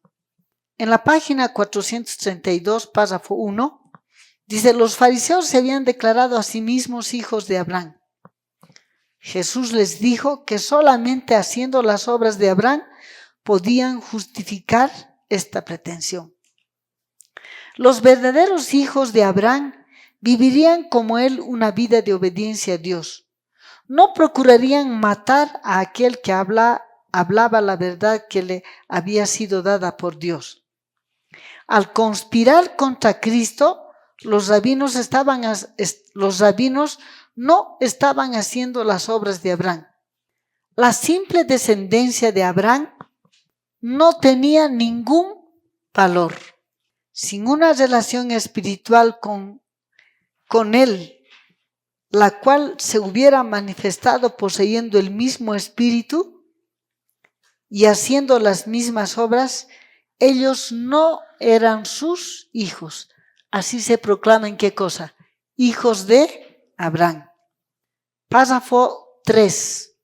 En la página 432, párrafo 1, dice: los fariseos se habían declarado a sí mismos hijos de Abraham. Jesús les dijo que solamente haciendo las obras de Abraham podían justificar esta pretensión. Los verdaderos hijos de Abraham vivirían como él una vida de obediencia a Dios. No procurarían matar a aquel que hablaba la verdad que le había sido dada por Dios. Al conspirar contra Cristo, los rabinos no estaban haciendo las obras de Abraham. La simple descendencia de Abraham no tenía ningún valor. Sin una relación espiritual con él, la cual se hubiera manifestado poseyendo el mismo espíritu, y haciendo las mismas obras, ellos no eran sus hijos. Así se proclaman, ¿qué cosa? Hijos de Abraham. Párrafo 3.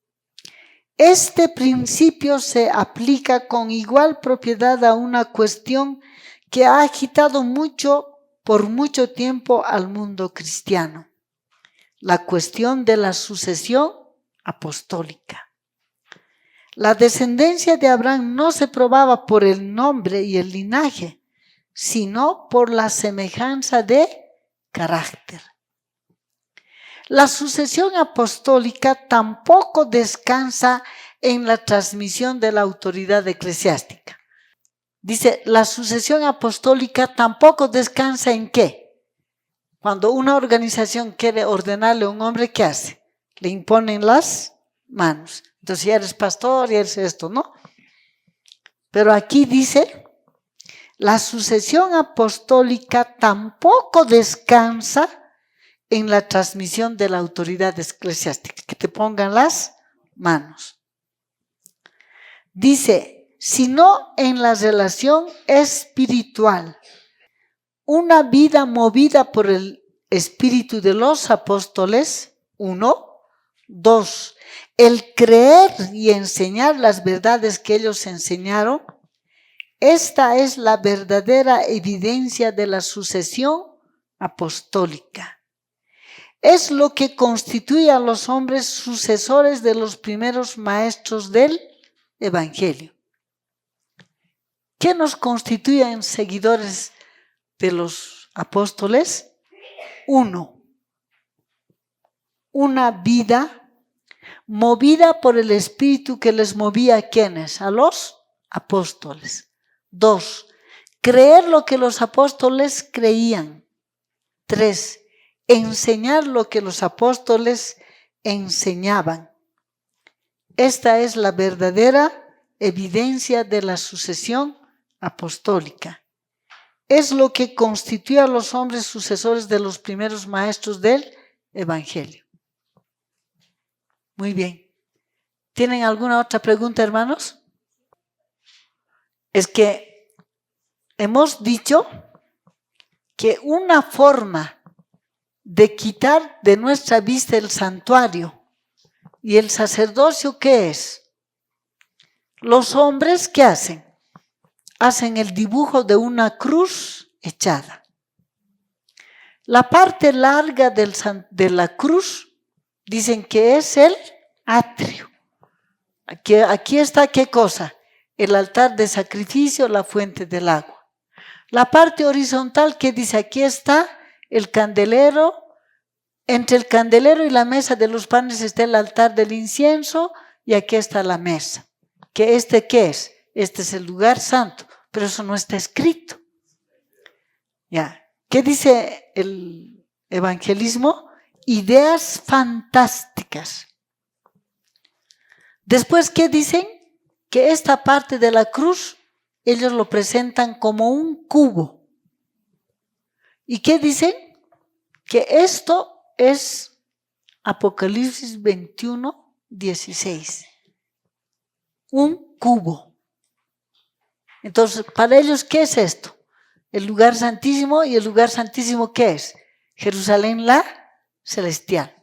Este principio se aplica con igual propiedad a una cuestión que ha agitado por mucho tiempo al mundo cristiano: la cuestión de la sucesión apostólica. La descendencia de Abraham no se probaba por el nombre y el linaje, sino por la semejanza de carácter. La sucesión apostólica tampoco descansa en la transmisión de la autoridad eclesiástica. Dice, la sucesión apostólica tampoco descansa en ¿qué? Cuando una organización quiere ordenarle a un hombre, ¿qué hace? Le imponen las manos. Entonces ya eres pastor, ya eres esto, ¿no? Pero aquí dice, la sucesión apostólica tampoco descansa en la transmisión de la autoridad eclesiástica, que te pongan las manos. Dice, sino en la relación espiritual, una vida movida por el espíritu de los apóstoles, 1. 2. El creer y enseñar las verdades que ellos enseñaron. Esta es la verdadera evidencia de la sucesión apostólica. Es lo que constituye a los hombres sucesores de los primeros maestros del Evangelio. ¿Qué nos constituye en seguidores de los apóstoles? 1. Una vida movida por el Espíritu que les movía ¿a quiénes? A los apóstoles. 2. Creer lo que los apóstoles creían. 3. Enseñar lo que los apóstoles enseñaban. Esta es la verdadera evidencia de la sucesión apostólica. Es lo que constituye a los hombres sucesores de los primeros maestros del Evangelio. Muy bien. ¿Tienen alguna otra pregunta, hermanos? Es que hemos dicho que una forma de quitar de nuestra vista el santuario y el sacerdocio, ¿qué es? Los hombres, ¿qué hacen? Hacen el dibujo de una cruz echada. La parte larga de la cruz dicen que es el atrio. Aquí está, ¿qué cosa? El altar de sacrificio, la fuente del agua. La parte horizontal, ¿qué dice? Aquí está el candelero. Entre el candelero y la mesa de los panes está el altar del incienso y aquí está la mesa. ¿Qué es? Este es el lugar santo, pero eso no está escrito. Ya. ¿Qué dice el evangelismo? Ideas fantásticas. Después, ¿qué dicen? Que esta parte de la cruz, ellos lo presentan como un cubo. ¿Y qué dicen? Que esto es Apocalipsis 21, 16. Un cubo. Entonces, para ellos, ¿qué es esto? El lugar santísimo. ¿Y el lugar santísimo qué es? Jerusalén la celestial.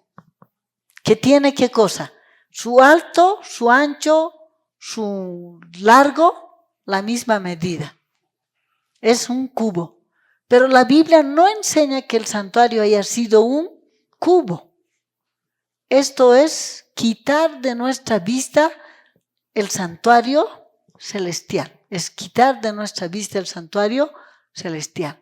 ¿Que tiene qué cosa? Su alto, su ancho, su largo, la misma medida. Es un cubo. Pero la Biblia no enseña que el santuario haya sido un cubo. Esto es quitar de nuestra vista el santuario celestial. Es quitar de nuestra vista el santuario celestial.